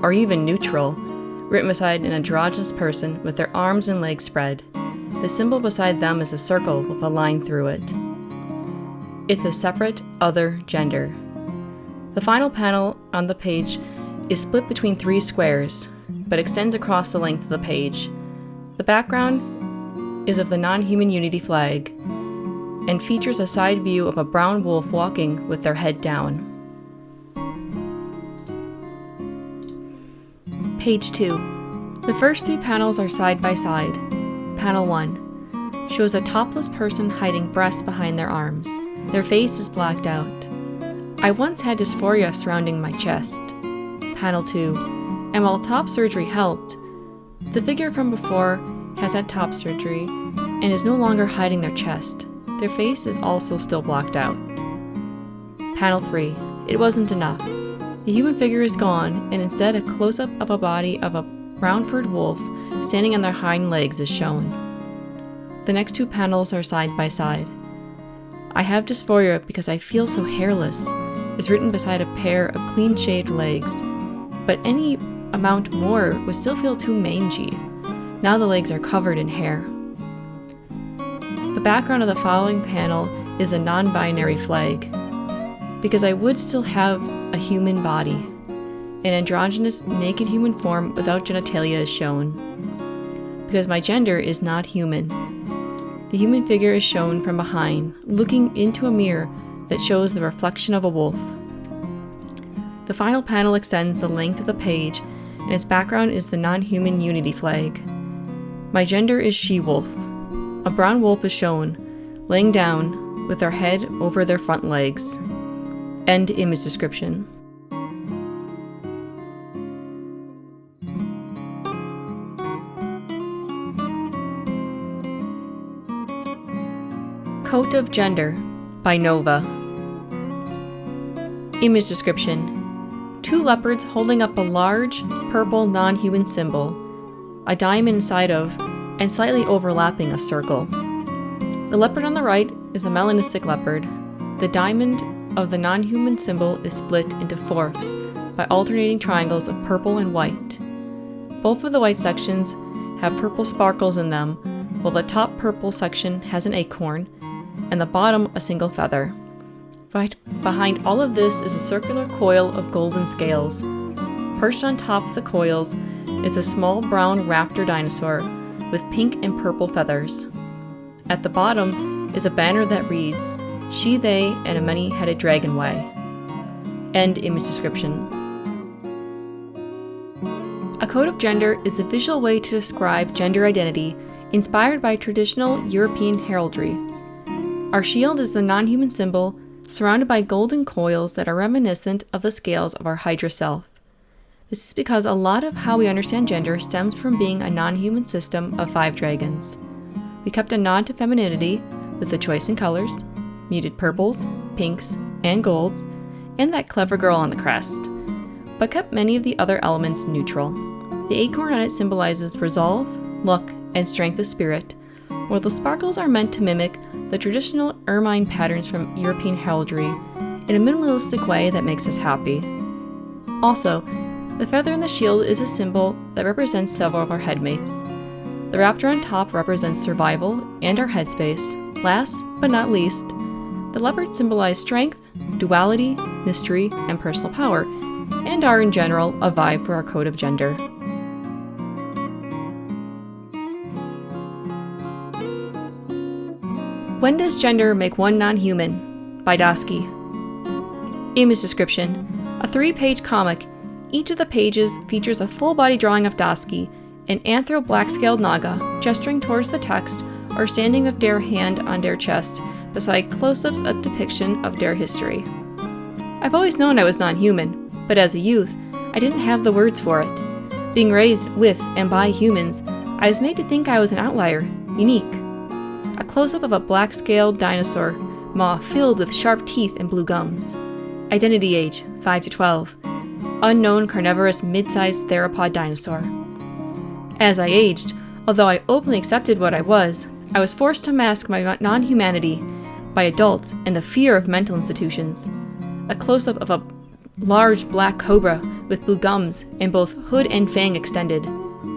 or even neutral, written beside an androgynous person with their arms and legs spread. The symbol beside them is a circle with a line through it. It's a separate, other gender. The final panel on the page is split between 3 squares, but extends across the length of the page. The background is of the Nonhuman Unity flag, and features a side view of a brown wolf walking with their head down. Page 2. The first 3 panels are side by side. Panel 1 shows a topless person hiding breasts behind their arms. Their face is blacked out. I once had dysphoria surrounding my chest. Panel 2. And while top surgery helped, the figure from before has had top surgery and is no longer hiding their chest. Their face is also still blocked out. Panel 3. It wasn't enough. The human figure is gone, and instead a close-up of a body of a brown-furred wolf standing on their hind legs is shown. The next 2 panels are side by side. I have dysphoria because I feel so hairless is written beside a pair of clean-shaved legs, but any amount more would still feel too mangy. Now the legs are covered in hair. The background of the following panel is a non-binary flag, because I would still have a human body. An androgynous, naked human form without genitalia is shown, because my gender is not human. The human figure is shown from behind, looking into a mirror that shows the reflection of a wolf. The final panel extends the length of the page, and its background is the Nonhuman Unity flag. My gender is she-wolf. A brown wolf is shown, laying down with their head over their front legs. End image description. Coat of Gender by Nova. Image description. 2 leopards holding up a large, purple non-human symbol, a diamond inside of, and slightly overlapping a circle. The leopard on the right is a melanistic leopard. The diamond of the non-human symbol is split into fourths by alternating triangles of purple and white. Both of the white sections have purple sparkles in them, while the top purple section has an acorn, and the bottom a single feather. Behind all of this is a circular coil of golden scales. Perched on top of the coils is a small brown raptor dinosaur with pink and purple feathers. At the bottom is a banner that reads, "She, they, and a many-headed dragon way." End image description. A code of gender is a visual way to describe gender identity inspired by traditional European heraldry. Our shield is the non-human symbol, surrounded by golden coils that are reminiscent of the scales of our Hydra self. This is because a lot of how we understand gender stems from being a non-human system of 5 dragons. We kept a nod to femininity with the choice in colors, muted purples, pinks, and golds, and that clever girl on the crest, but kept many of the other elements neutral. The acorn on it symbolizes resolve, luck, and strength of spirit, while the sparkles are meant to mimic the traditional ermine patterns from European heraldry in a minimalistic way that makes us happy. Also, the feather in the shield is a symbol that represents several of our headmates. The raptor on top represents survival and our headspace. Last but not least, the leopard symbolize strength, duality, mystery, and personal power, and are in general a vibe for our code of gender. When Does Gender Make One Non-Human? By Dosky. Image description. A 3-page comic. Each of the pages features a full-body drawing of Dosky, an anthro black-scaled naga, gesturing towards the text or standing with their hand on their chest beside close-ups of depiction of their history. I've always known I was non-human, but as a youth, I didn't have the words for it. Being raised with and by humans, I was made to think I was an outlier, unique. A close-up of a black-scaled dinosaur maw filled with sharp teeth and blue gums. Identity age, 5 to 12. Unknown carnivorous mid-sized theropod dinosaur. As I aged, although I openly accepted what I was forced to mask my non-humanity by adults and the fear of mental institutions. A close-up of a large black cobra with blue gums and both hood and fang extended.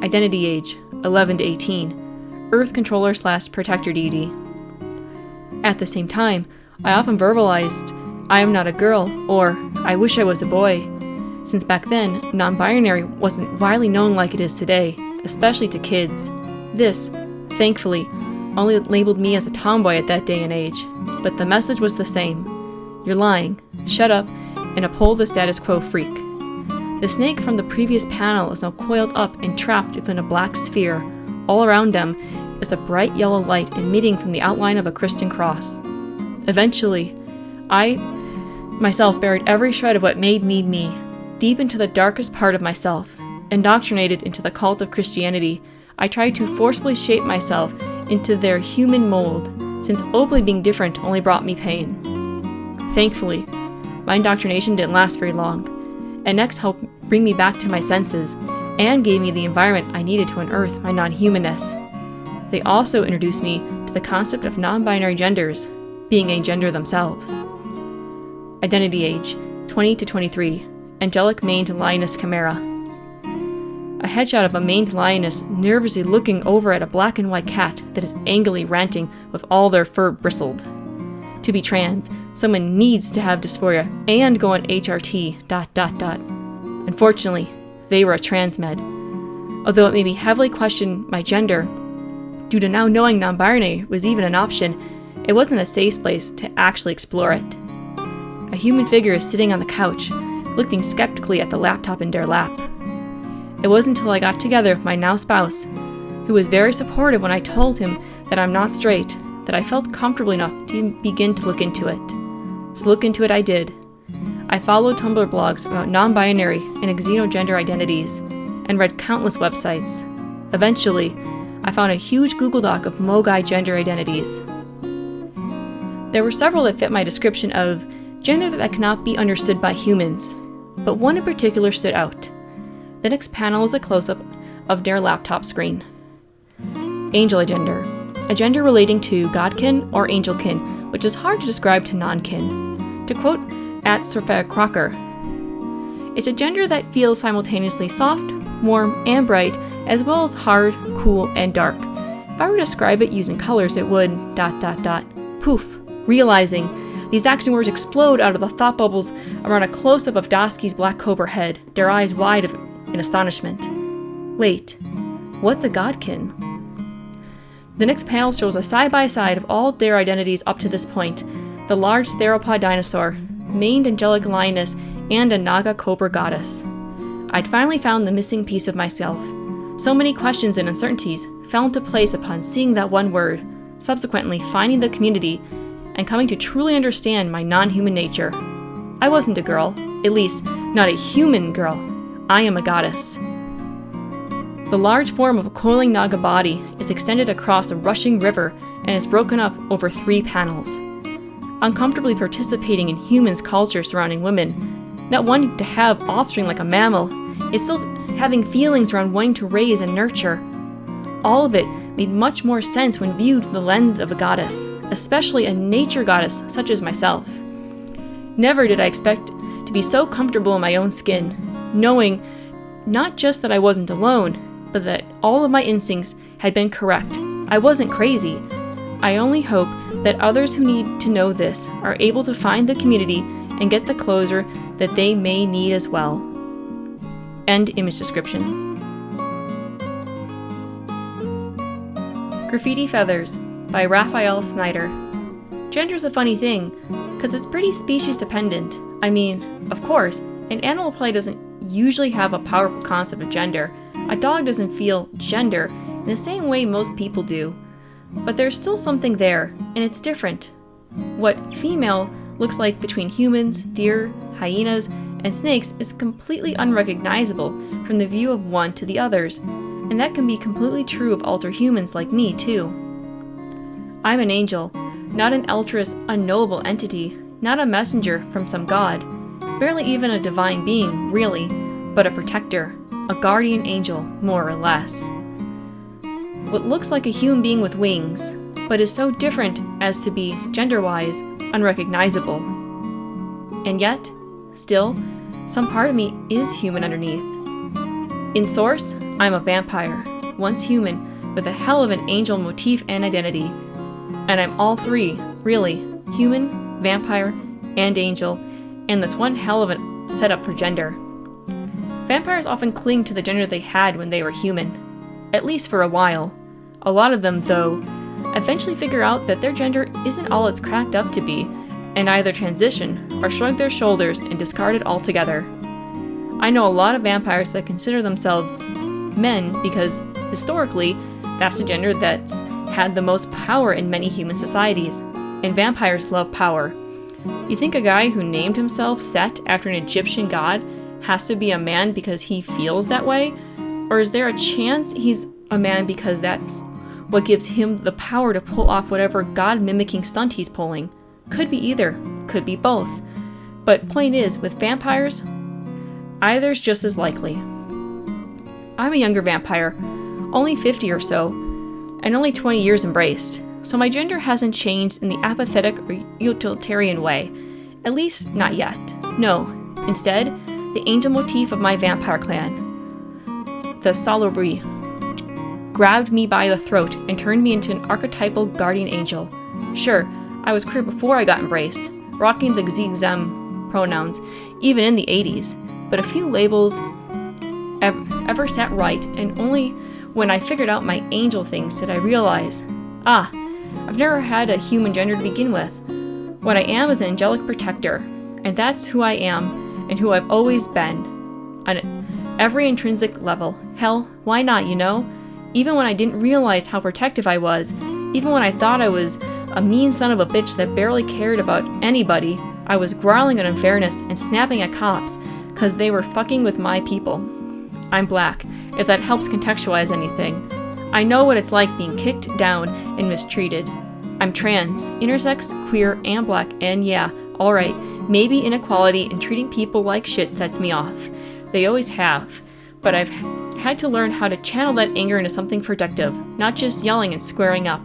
Identity age, 11 to 18. Earth controller / protector deity. At the same time, I often verbalized, I am not a girl, or I wish I was a boy. Since back then, non-binary wasn't widely known like it is today, especially to kids. This, thankfully, only labeled me as a tomboy at that day and age, but the message was the same. You're lying, shut up, and uphold the status quo freak. The snake from the previous panel is now coiled up and trapped within a black sphere. All around them is a bright yellow light emitting from the outline of a Christian cross. Eventually, I myself buried every shred of what made me me, deep into the darkest part of myself. Indoctrinated into the cult of Christianity, I tried to forcibly shape myself into their human mold, since openly being different only brought me pain. Thankfully, my indoctrination didn't last very long, and next helped bring me back to my senses, and gave me the environment I needed to unearth my non-humanness. They also introduced me to the concept of non-binary genders, being a gender themselves. Identity age, 20 to 23, angelic maned lioness chimera. A headshot of a maned lioness nervously looking over at a black and white cat that is angrily ranting with all their fur bristled. To be trans, someone needs to have dysphoria and go on HRT... Unfortunately, they were a transmed. Although it made me heavily question my gender, due to now knowing non-binary was even an option, it wasn't a safe place to actually explore it. A human figure is sitting on the couch, looking skeptically at the laptop in their lap. It wasn't until I got together with my now spouse, who was very supportive when I told him that I'm not straight, that I felt comfortable enough to begin to look into it. So look into it I did. I followed Tumblr blogs about non-binary and xenogender identities, and read countless websites. Eventually, I found a huge Google Doc of Mogai gender identities. There were several that fit my description of gender that cannot be understood by humans, but one in particular stood out. The next panel is a close-up of their laptop screen. Angel gender, a gender relating to godkin or angelkin, which is hard to describe to non-kin. To quote at Sophia Crocker, it's a gender that feels simultaneously soft, warm, and bright, as well as hard, cool, and dark. If I were to describe it using colors, it would ... Poof, realizing these action words explode out of the thought bubbles around a close-up of Dosky's black cobra head, their eyes wide in astonishment. Wait, what's a godkin? The next panel shows a side-by-side of all their identities up to this point: the large theropod dinosaur, maned angelic lioness, and a naga cobra goddess. I'd finally found the missing piece of myself. So many questions and uncertainties fell into place upon seeing that one word, subsequently finding the community, and coming to truly understand my non-human nature. I wasn't a girl, at least not a human girl. I am a goddess. The large form of a coiling naga body is extended across a rushing river and is broken up over 3 panels. Uncomfortably participating in humans' culture surrounding women, not wanting to have offspring like a mammal, yet still having feelings around wanting to raise and nurture. All of it made much more sense when viewed through the lens of a goddess, especially a nature goddess such as myself. Never did I expect to be so comfortable in my own skin, knowing not just that I wasn't alone, but that all of my instincts had been correct. I wasn't crazy. I only hope that others who need to know this are able to find the community and get the closure that they may need as well. End image description. Graffiti Feathers by Raphael Snyder. Gender's a funny thing, because it's pretty species dependent. I mean, of course, an animal probably doesn't usually have a powerful concept of gender. A dog doesn't feel gender in the same way most people do. But there's still something there, and it's different. What female looks like between humans, deer, hyenas, and snakes is completely unrecognizable from the view of one to the others, and that can be completely true of alterhumans like me, too. I'm an angel, not an ultra's unknowable entity, not a messenger from some god, barely even a divine being, really, but a protector, a guardian angel, more or less. what looks like a human being with wings, but is so different as to be, gender-wise, unrecognizable. And yet, still, some part of me is human underneath. In source, I'm a vampire, once human, with a hell of an angel motif and identity. And I'm all three, really, human, vampire, and angel, and that's one hell of a setup for gender. Vampires often cling to the gender they had when they were human, at least for a while. A lot of them, though, eventually figure out that their gender isn't all it's cracked up to be, and either transition or shrug their shoulders and discard it altogether. I know a lot of vampires that consider themselves men because, historically, that's the gender that's had the most power in many human societies, and vampires love power. You think a guy who named himself Set after an Egyptian god has to be a man because he feels that way? Or is there a chance he's a man because that's what gives him the power to pull off whatever god-mimicking stunt he's pulling? Could be either, could be both. But point is, with vampires, either's just as likely. I'm a younger vampire, only 50 or so, and only 20 years embraced, so my gender hasn't changed in the apathetic or utilitarian way, at least not yet. No, instead, the angel motif of my vampire clan, the Salubri, grabbed me by the throat and turned me into an archetypal guardian angel. Sure, I was queer before I got embraced, rocking the xenogender pronouns, even in the 80s, but a few labels ever sat right, and only when I figured out my angel things did I realize, I've never had a human gender to begin with. What I am is an angelic protector, and that's who I am, and who I've always been, on every intrinsic level. Hell, why not, you know? Even when I didn't realize how protective I was, even when I thought I was a mean son of a bitch that barely cared about anybody, I was growling at unfairness and snapping at cops, cause they were fucking with my people. I'm black, if that helps contextualize anything. I know what it's like being kicked down and mistreated. I'm trans, intersex, queer, and black, and yeah, alright, maybe inequality and treating people like shit sets me off. They always have. But I've had to learn how to channel that anger into something productive, not just yelling and squaring up,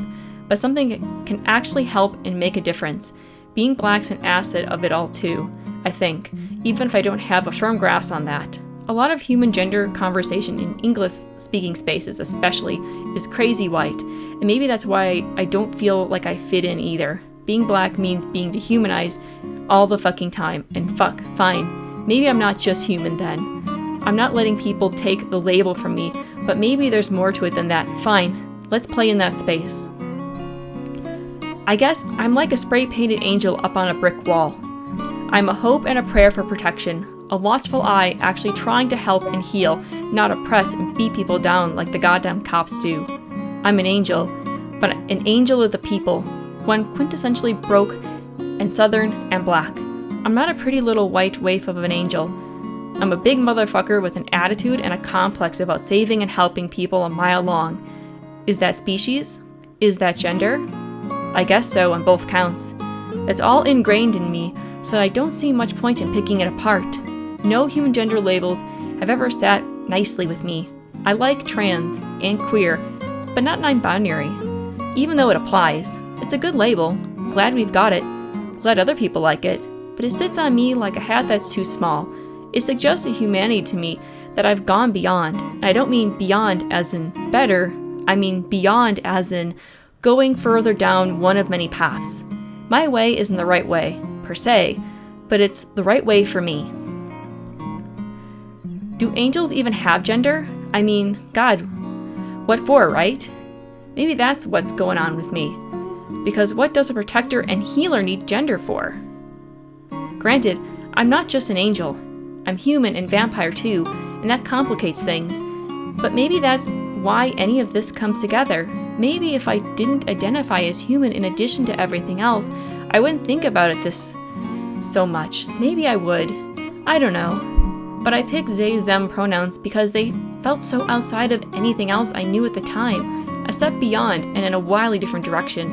but something that can actually help and make a difference. Being black's an asset of it all too, I think, even if I don't have a firm grasp on that. A lot of human gender conversation in English-speaking spaces especially is crazy white, and maybe that's why I don't feel like I fit in either. Being black means being dehumanized all the fucking time, and fuck, fine. Maybe I'm not just human then. I'm not letting people take the label from me, but maybe there's more to it than that. Fine, let's play in that space. I guess I'm like a spray-painted angel up on a brick wall. I'm a hope and a prayer for protection, a watchful eye actually trying to help and heal, not oppress and beat people down like the goddamn cops do. I'm an angel, but an angel of the people, one quintessentially broke and southern and black. I'm not a pretty little white waif of an angel. I'm a big motherfucker with an attitude and a complex about saving and helping people a mile long. Is that species? Is that gender? I guess so on both counts. That's all ingrained in me, so I don't see much point in picking it apart. No human gender labels have ever sat nicely with me. I like trans and queer, but not non-binary. Even though it applies, it's a good label. Glad we've got it. Glad other people like it. But it sits on me like a hat that's too small. It suggests a humanity to me that I've gone beyond. And I don't mean beyond as in better, I mean beyond as in going further down one of many paths. My way isn't the right way, per se, but it's the right way for me. Do angels even have gender? I mean, God, what for, right? Maybe that's what's going on with me. Because what does a protector and healer need gender for? Granted, I'm not just an angel. I'm human and vampire too, and that complicates things. But maybe that's why any of this comes together. Maybe if I didn't identify as human in addition to everything else, I wouldn't think about it this so much. Maybe I would. I don't know. But I picked they, them pronouns because they felt so outside of anything else I knew at the time, a step beyond and in a wildly different direction.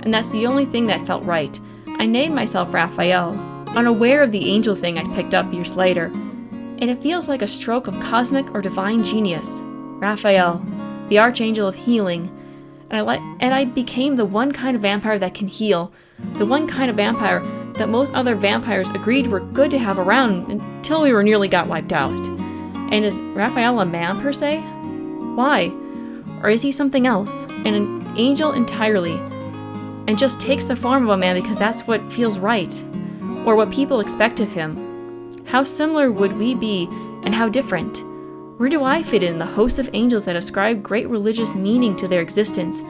And that's the only thing that felt right. I named myself Raphael, unaware of the angel thing I'd picked up years later. And it feels like a stroke of cosmic or divine genius. Raphael. the archangel of healing, and I became the one kind of vampire that can heal, the one kind of vampire that most other vampires agreed were good to have around until we nearly got wiped out. And is Raphael a man per se? Why? Or is he something else, and an angel entirely, and just takes the form of a man because that's what feels right, or what people expect of him? How similar would we be, and how different? Where do I fit in the host of angels that ascribe great religious meaning to their existence,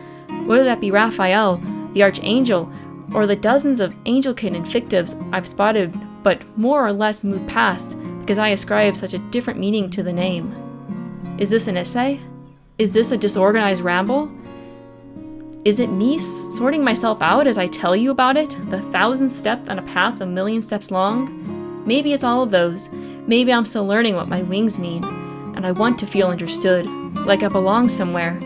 whether that be Raphael, the archangel, or the dozens of angelkin and fictives I've spotted but more or less moved past because I ascribe such a different meaning to the name? Is this an essay? Is this a disorganized ramble? Is it me sorting myself out as I tell you about it, the 1,000th step on a path a million steps long? Maybe it's all of those. Maybe I'm still learning what my wings mean, and I want to feel understood, like I belong somewhere.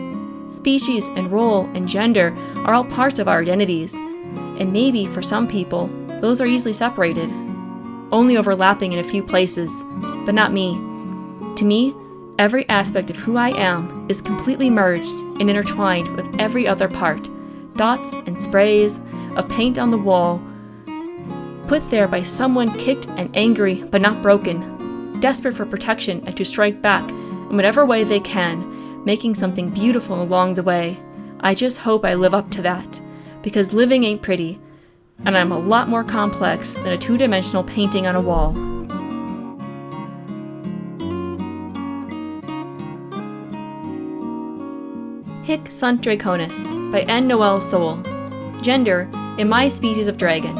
Species and role and gender are all parts of our identities, and maybe for some people, those are easily separated, only overlapping in a few places, but not me. To me, every aspect of who I am is completely merged and intertwined with every other part, dots and sprays of paint on the wall, put there by someone kicked and angry but not broken, desperate for protection and to strike back in whatever way they can, making something beautiful along the way. I just hope I live up to that, because living ain't pretty, and I'm a lot more complex than a two-dimensional painting on a wall. Hic sunt dracones by N. Noel Sowell. Gender, in my species of dragon,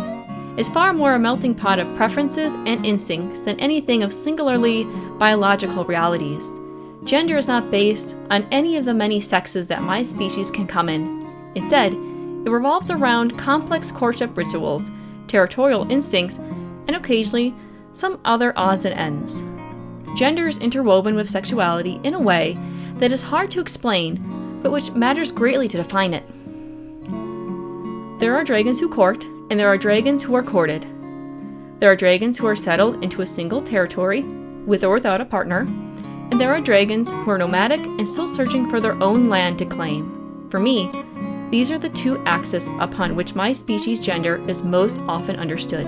is far more a melting pot of preferences and instincts than anything of singularly biological realities. Gender is not based on any of the many sexes that my species can come in. Instead, it revolves around complex courtship rituals, territorial instincts, and occasionally some other odds and ends. Gender is interwoven with sexuality in a way that is hard to explain, but which matters greatly to define it. There are dragons who court, and there are dragons who are courted. There are dragons who are settled into a single territory, with or without a partner, and there are dragons who are nomadic and still searching for their own land to claim. For me, these are the two axes upon which my species' gender is most often understood.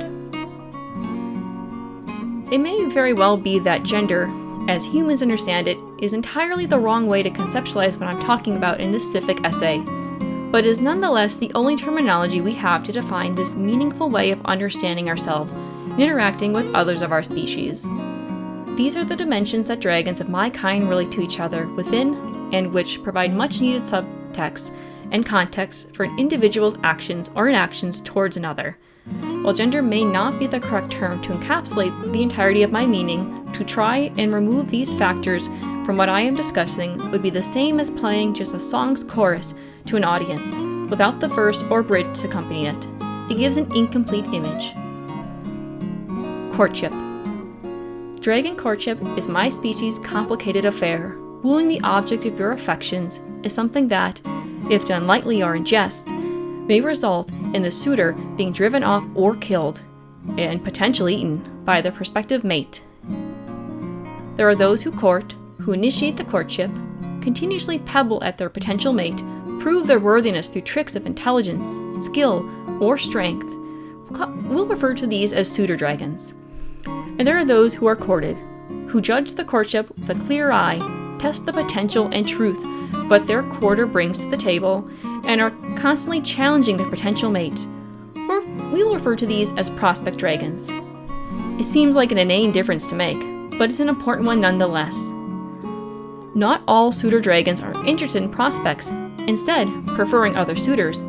It may very well be that gender, as humans understand it, is entirely the wrong way to conceptualize what I'm talking about in this civic essay, but is nonetheless the only terminology we have to define this meaningful way of understanding ourselves and interacting with others of our species. These are the dimensions that dragons of my kind relate to each other within, and which provide much needed subtext and context for an individual's actions or inactions towards another. While gender may not be the correct term to encapsulate the entirety of my meaning, to try and remove these factors from what I am discussing would be the same as playing just a song's chorus to an audience, without the verse or bridge to accompany it. It gives an incomplete image. Courtship. Dragon courtship is my species' complicated affair. Wooing the object of your affections is something that, if done lightly or in jest, may result in the suitor being driven off or killed, and potentially eaten, by the prospective mate. There are those who court, who initiate the courtship, continuously pebble at their potential mate, prove their worthiness through tricks of intelligence, skill, or strength. We'll refer to these as suitor dragons. And there are those who are courted, who judge the courtship with a clear eye, test the potential and truth of what their courter brings to the table, and are constantly challenging their potential mate. Or we'll refer to these as prospect dragons. It seems like an inane difference to make, but it's an important one nonetheless. Not all suitor dragons are interested in prospects, instead preferring other suitors.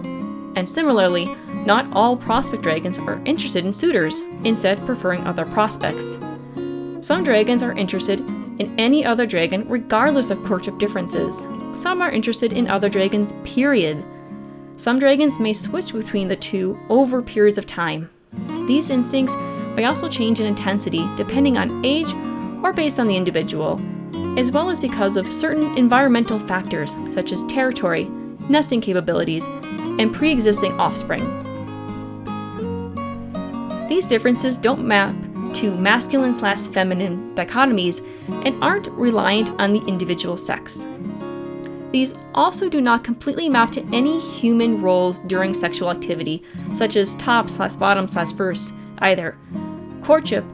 And similarly, not all prospect dragons are interested in suitors, instead preferring other prospects. Some dragons are interested in any other dragon regardless of courtship differences. Some are interested in other dragons, period. Some dragons may switch between the two over periods of time. These instincts may also change in intensity depending on age or based on the individual, as well as because of certain environmental factors such as territory, nesting capabilities, and pre-existing offspring. These differences don't map to masculine/feminine dichotomies and aren't reliant on the individual sex. These also do not completely map to any human roles during sexual activity, such as top/bottom/first either. Courtship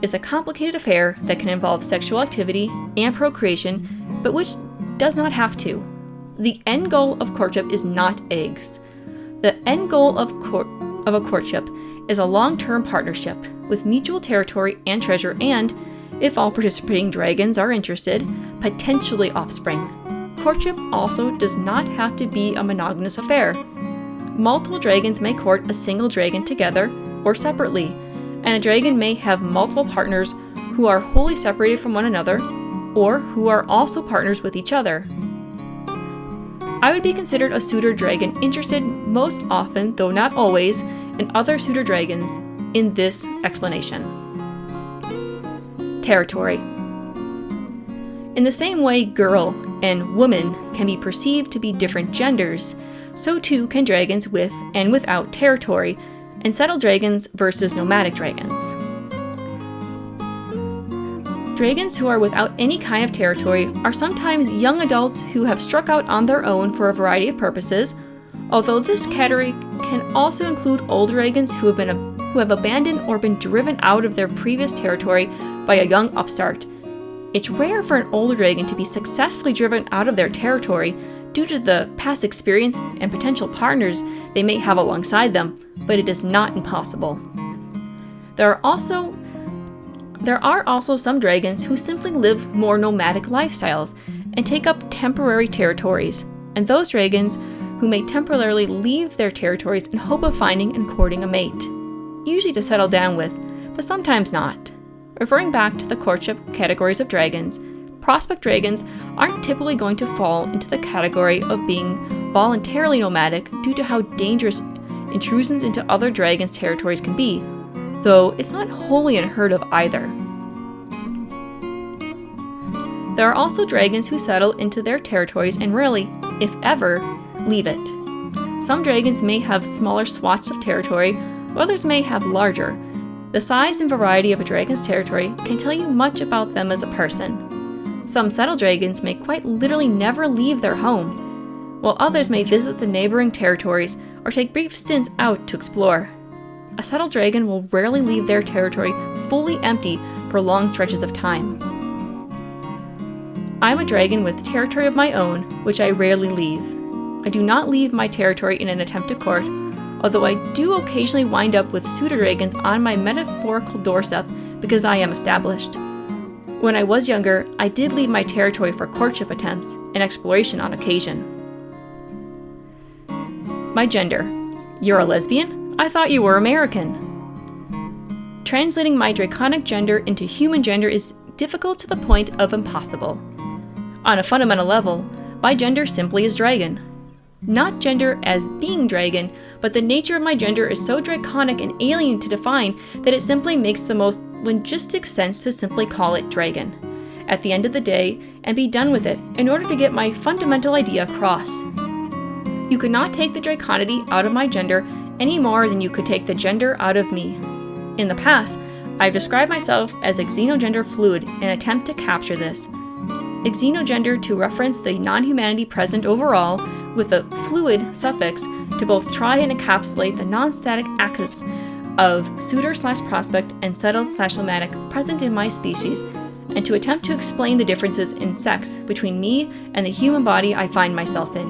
is a complicated affair that can involve sexual activity and procreation, but which does not have to. The end goal of courtship is not eggs. The end goal of a courtship is a long-term partnership with mutual territory and treasure and, if all participating dragons are interested, potentially offspring. Courtship also does not have to be a monogamous affair. Multiple dragons may court a single dragon together or separately, and a dragon may have multiple partners who are wholly separated from one another or who are also partners with each other. I would be considered a suitor dragon interested most often, though not always, in other suitor dragons in this explanation. Territory. In the same way girl and woman can be perceived to be different genders, so too can dragons with and without territory, and settled dragons versus nomadic dragons. Dragons who are without any kind of territory are sometimes young adults who have struck out on their own for a variety of purposes, although this category can also include old dragons who have abandoned or been driven out of their previous territory by a young upstart. It's rare for an old dragon to be successfully driven out of their territory due to the past experience and potential partners they may have alongside them, but it is not impossible. There are also some dragons who simply live more nomadic lifestyles and take up temporary territories, and those dragons who may temporarily leave their territories in hope of finding and courting a mate, usually to settle down with, but sometimes not. Referring back to the courtship categories of dragons, prospect dragons aren't typically going to fall into the category of being voluntarily nomadic due to how dangerous intrusions into other dragons' territories can be, though it's not wholly unheard of either. There are also dragons who settle into their territories and rarely, if ever, leave it. Some dragons may have smaller swatches of territory, while others may have larger. The size and variety of a dragon's territory can tell you much about them as a person. Some settled dragons may quite literally never leave their home, while others may visit the neighboring territories or take brief stints out to explore. A settled dragon will rarely leave their territory fully empty for long stretches of time. I am a dragon with territory of my own, which I rarely leave. I do not leave my territory in an attempt to court, although I do occasionally wind up with suitor dragons on my metaphorical doorstep because I am established. When I was younger, I did leave my territory for courtship attempts and exploration on occasion. My gender. You're a lesbian? I thought you were American. Translating my draconic gender into human gender is difficult to the point of impossible. On a fundamental level, my gender simply is dragon. Not gender as being dragon, but the nature of my gender is so draconic and alien to define that it simply makes the most logistic sense to simply call it dragon at the end of the day and be done with it in order to get my fundamental idea across. You could not take the draconity out of my gender any more than you could take the gender out of me. In the past, I've described myself as a xenogender fluid in an attempt to capture this. Xenogender to reference the non-humanity present overall, with a fluid suffix to both try and encapsulate the non-static axis of suitor/prospect and settled/nomadic present in my species, and to attempt to explain the differences in sex between me and the human body I find myself in.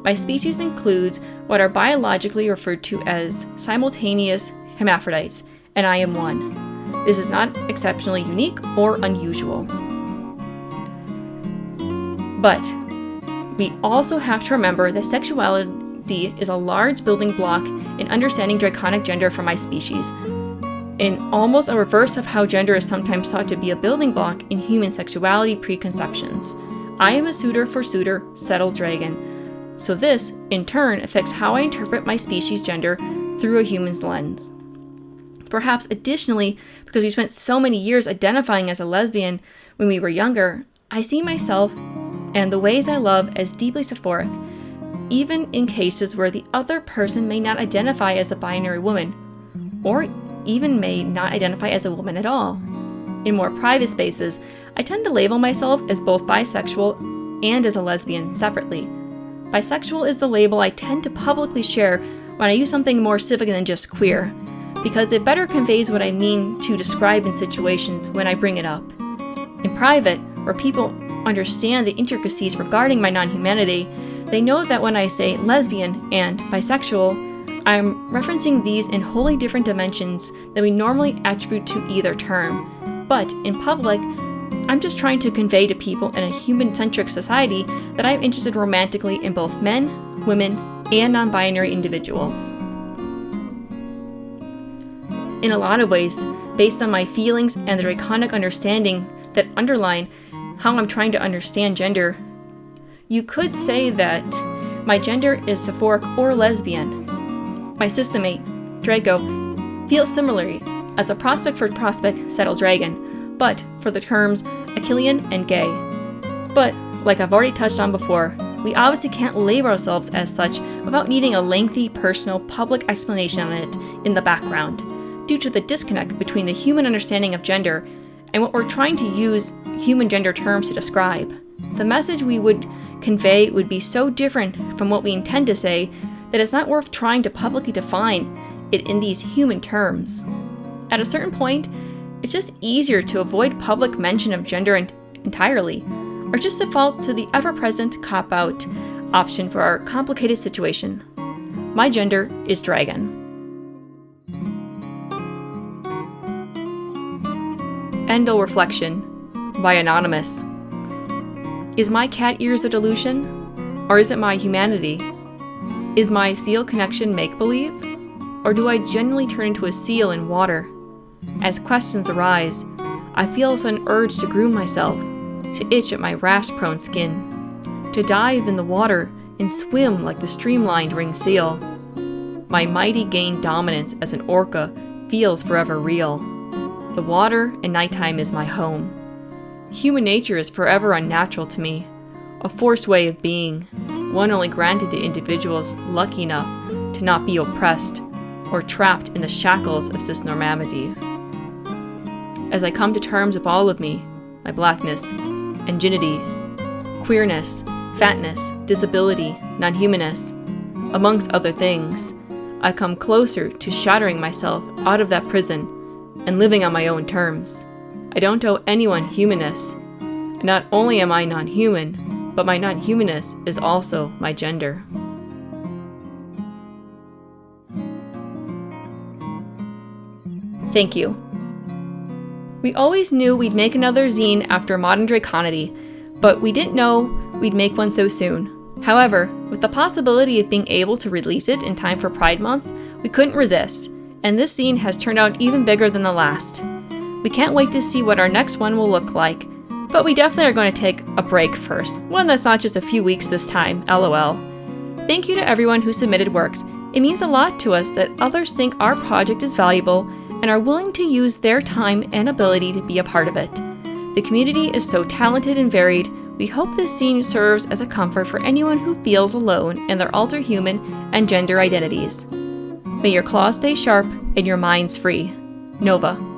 My species includes what are biologically referred to as simultaneous hermaphrodites, and I am one. This is not exceptionally unique or unusual. But we also have to remember that sexuality is a large building block in understanding draconic gender for my species, in almost a reverse of how gender is sometimes thought to be a building block in human sexuality preconceptions. I am a suitor for suitor, settled dragon. So this, in turn, affects how I interpret my species' gender through a human's lens. Perhaps additionally, because we spent so many years identifying as a lesbian when we were younger, I see myself and the ways I love as deeply sophoric, even in cases where the other person may not identify as a binary woman, or even may not identify as a woman at all. In more private spaces, I tend to label myself as both bisexual and as a lesbian separately. Bisexual is the label I tend to publicly share when I use something more civic than just queer, because it better conveys what I mean to describe in situations when I bring it up. In private, where people understand the intricacies regarding my non-humanity, they know that when I say lesbian and bisexual, I'm referencing these in wholly different dimensions than we normally attribute to either term. But in public, I'm just trying to convey to people in a human-centric society that I'm interested romantically in both men, women, and non-binary individuals. In a lot of ways, based on my feelings and the draconic understanding that underline how I'm trying to understand gender, you could say that my gender is sephoric or lesbian. My systemate, Draco, feels similarly as a prospect for prospect settle dragon, but for the terms Achillean and gay. But, like I've already touched on before, we obviously can't label ourselves as such without needing a lengthy, personal, public explanation on it in the background, due to the disconnect between the human understanding of gender and what we're trying to use human gender terms to describe. The message we would convey would be so different from what we intend to say that it's not worth trying to publicly define it in these human terms. At a certain point, it's just easier to avoid public mention of gender entirely, or just default to the ever-present cop-out option for our complicated situation. My gender is dragon. Endel Reflection by Anonymous. Is my cat ears a delusion? Or is it my humanity? Is my seal connection make-believe? Or do I genuinely turn into a seal in water? As questions arise, I feel a sudden urge to groom myself, to itch at my rash-prone skin, to dive in the water and swim like the streamlined ringed seal. My mighty gained dominance as an orca feels forever real. The water and nighttime is my home. Human nature is forever unnatural to me, a forced way of being, one only granted to individuals lucky enough to not be oppressed or trapped in the shackles of cisnormavity. As I come to terms with all of me, my blackness, anginity, queerness, fatness, disability, nonhumanness, amongst other things, I come closer to shattering myself out of that prison and living on my own terms. I don't owe anyone humanness. And not only am I non-human, but my non-humanness is also my gender. Thank you. We always knew we'd make another zine after Modern Draconity, but we didn't know we'd make one so soon. However, with the possibility of being able to release it in time for Pride Month, we couldn't resist, and this zine has turned out even bigger than the last. We can't wait to see what our next one will look like, but we definitely are going to take a break first, one that's not just a few weeks this time, LOL. Thank you to everyone who submitted works. It means a lot to us that others think our project is valuable and are willing to use their time and ability to be a part of it. The community is so talented and varied. We hope this zine serves as a comfort for anyone who feels alone in their alterhuman and gender identities. May your claws stay sharp and your minds free. Nova.